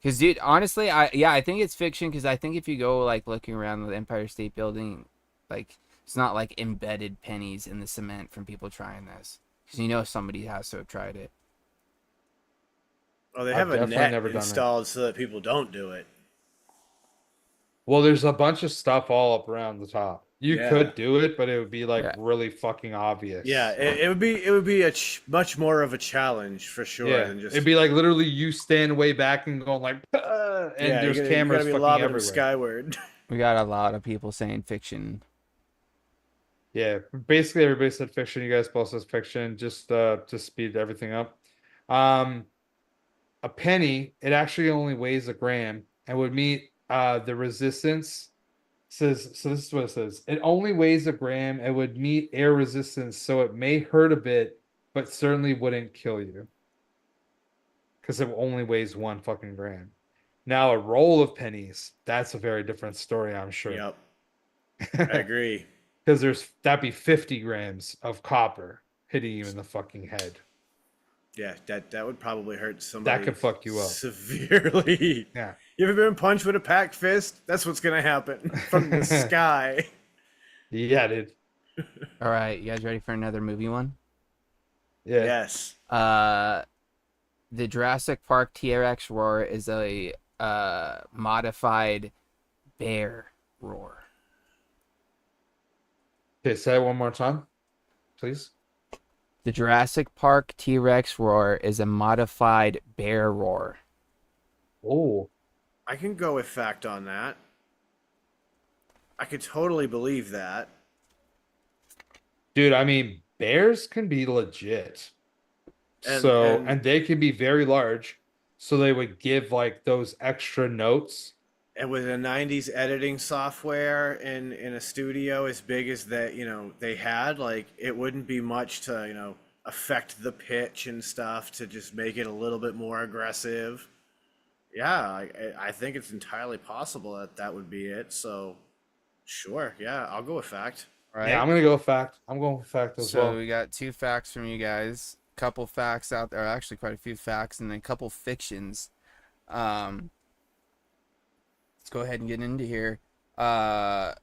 because dude, honestly, I think it's fiction. Because I think if you go like looking around the Empire State Building, like it's not like embedded pennies in the cement from people trying this. Because somebody has to have tried it. Oh, they I've have a definitely net never done it. installed so that people don't do it. Well, there's a bunch of stuff all up around the top. You Yeah. could do it, but it would be like Yeah. really fucking obvious. Yeah, it would be a much more of a challenge for sure Yeah, than just. it'd be like literally you stand way back and going like, and yeah, there's you gotta cameras be fucking lobbing them everywhere. skyward. We got a lot of people saying fiction. Yeah, basically everybody said fiction. You guys both said fiction. Just to speed everything up. A penny, it actually only weighs a gram and would meet the resistance. Says so. This is what it says. It only weighs a gram and would meet air resistance, so it may hurt a bit, but certainly wouldn't kill you. Because it only weighs 1 fucking gram. Now a roll of pennies, that's a very different story, I'm sure. Yep, I agree. Because that'd be 50 grams of copper hitting you in the fucking head. Yeah, that would probably hurt somebody. That could fuck you up severely. Yeah. You ever been punched with a packed fist? That's what's gonna happen from the sky. Yeah, dude. All right, you guys ready for another movie one? Yeah. Yes. The Jurassic Park T-Rex roar is a modified bear roar. Okay, say it one more time, please. The Jurassic Park T-Rex roar is a modified bear roar. Oh, I can go with fact on that. I could totally believe that. dude, I mean, bears can be legit. And So, and and they can be very large. So they would give like those extra notes. and with a 90s editing software in a studio as big as that, they had, like, it wouldn't be much to, affect the pitch and stuff to just make it a little bit more aggressive. Yeah, I think it's entirely possible that that would be it. So, sure, yeah, I'll go with fact. All right. Yeah, I'm gonna go with fact. I'm going with fact as So well. we got 2 facts from you guys, couple facts out there, actually quite a few facts, and then a couple fictions. Let's go ahead and get into here. The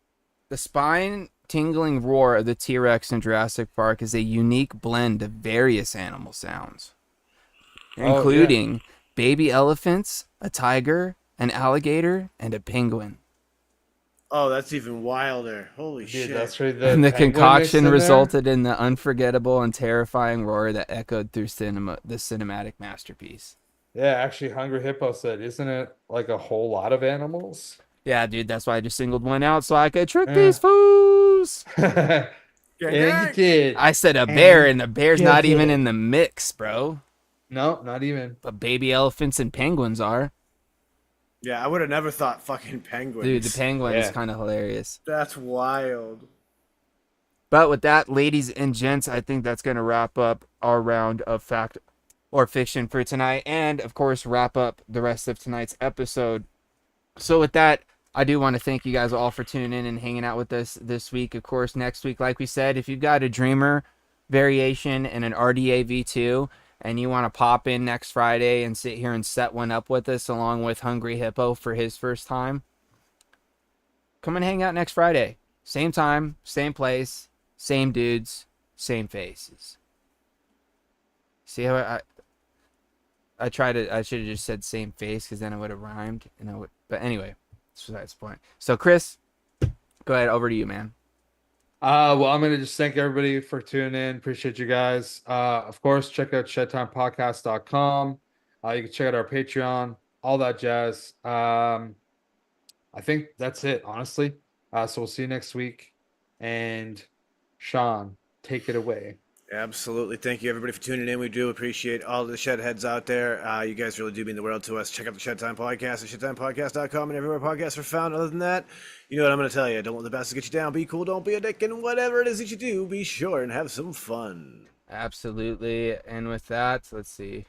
spine tingling roar of the T-Rex in Jurassic Park is a unique blend of various animal sounds, Oh, yeah. including baby elephants, a tiger, an alligator, and a penguin. Oh, that's even wilder. Holy Dude, shit. that's right. And the penguin mixed concoction in there. resulted in the unforgettable and terrifying roar that echoed through the cinematic masterpiece. Yeah, actually, Hungry Hippo said, "Isn't it like a whole lot of animals?" Yeah, dude, that's why I just singled one out so I could trick Yeah. these fools. Gang, And you gang. did. I said a And bear, and the bear's you not even did. in the mix, bro. No, not even. But baby elephants and penguins are. Yeah, I would have never thought fucking penguins. Dude, the penguin is Yeah. kind of hilarious. That's wild. But with that, ladies and gents, I think that's going to wrap up our round of fact or fiction for tonight. And, of course, wrap up the rest of tonight's episode. So with that, I do want to thank you guys all for tuning in and hanging out with us this week. Of course, next week, like we said, if you've got a Dreamer variation and an RDA V2 and you want to pop in next Friday and sit here and set one up with us along with Hungry Hippo for his first time, come and hang out next Friday. Same time, same place, same dudes, same faces. See how I should have just said same face because then it would have rhymed. But anyway, that's the point. So, Chris, go ahead. Over to you, man. Well, I'm gonna just thank everybody for tuning in. Appreciate you guys. Of course, check out shedtimepodcast.com. You can check out our Patreon, all that jazz. I think that's it, honestly. So we'll see you next week. And Sean, take it away. Absolutely. Thank you, everybody, for tuning in. We do appreciate all the shed heads out there. You guys really do mean the world to us. Check out the Shed Time Podcast at shedtimepodcast.com and everywhere podcasts are found. Other than that, you know what I'm going to tell you. Don't let the bastards get you down. Be cool. Don't be a dick. And whatever it is that you do, be sure and have some fun. Absolutely. And with that, let's see.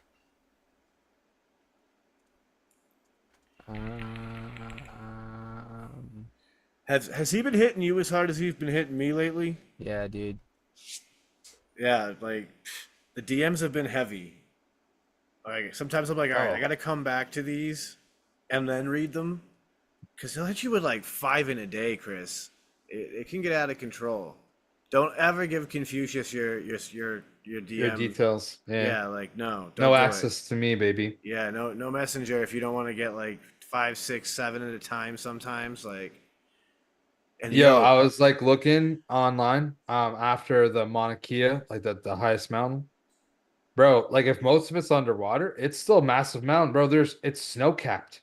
Has he been hitting you as hard as he's been hitting me lately? Yeah, dude. Yeah, like, the DMs have been heavy. Like, sometimes I'm like, all right, I got to come back to these and then read them. Because he'll hit you with like 5 in a day, Chris. It can get out of control. Don't ever give Confucius your DM. Your details. Yeah, like, no. No Don't do access to me, baby. it. Yeah, no messenger if you don't want to get like 5, 6, 7 at a time sometimes. Like, and Yo, I was like looking online after the Mauna Kea, like the highest mountain. Bro, like if most of it's underwater, it's still a massive mountain, bro. It's snow capped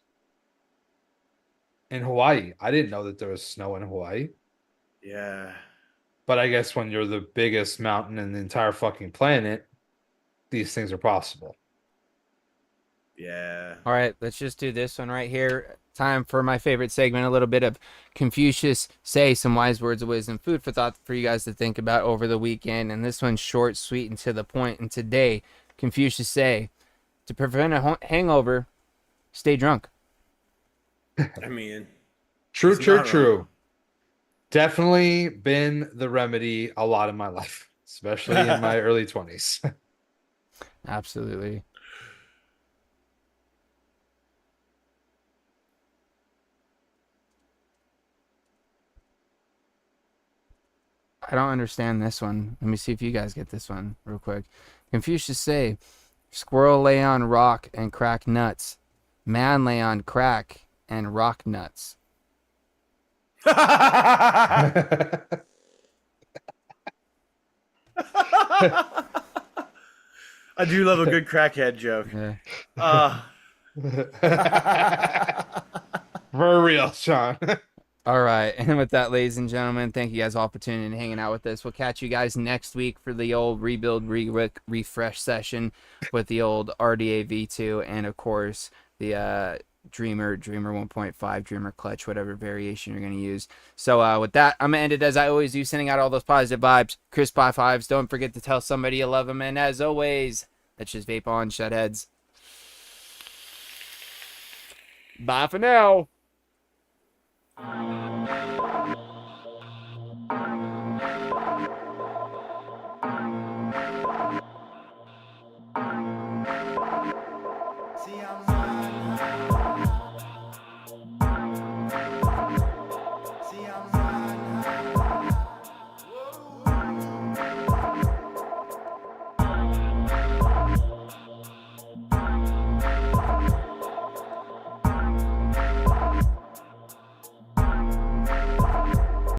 in Hawaii. I didn't know that there was snow in Hawaii. Yeah. But I guess when you're the biggest mountain in the entire fucking planet, these things are possible. Yeah. All right, let's just do this one right here. Time for my favorite segment, a little bit of Confucius Say, some wise words of wisdom, food for thought for you guys to think about over the weekend. And this one's short, sweet, and to the point. And today, Confucius Say, to prevent a hangover, stay drunk. I mean, True, he's true, not true. wrong. Definitely been the remedy a lot in my life, especially in my early 20s. Absolutely. I don't understand this one. Let me see if you guys get this one real quick. Confucius say, squirrel lay on rock and crack nuts. Man lay on crack and rock nuts. I do love a good crackhead joke. Yeah. For real, Sean. All right. And with that, ladies and gentlemen, thank you guys all for tuning in and hanging out with us. We'll catch you guys next week for the old rebuild, refresh session with the old RDA V2 and, of course, the Dreamer 1.5, Dreamer Clutch, whatever variation you're going to use. So with that, I'm going to end it as I always do, sending out all those positive vibes. Crisp high fives. Don't forget to tell somebody you love them. And as always, that's just vape on, Shedheads. Bye for now. See, I'm riding high. See, I'm riding high.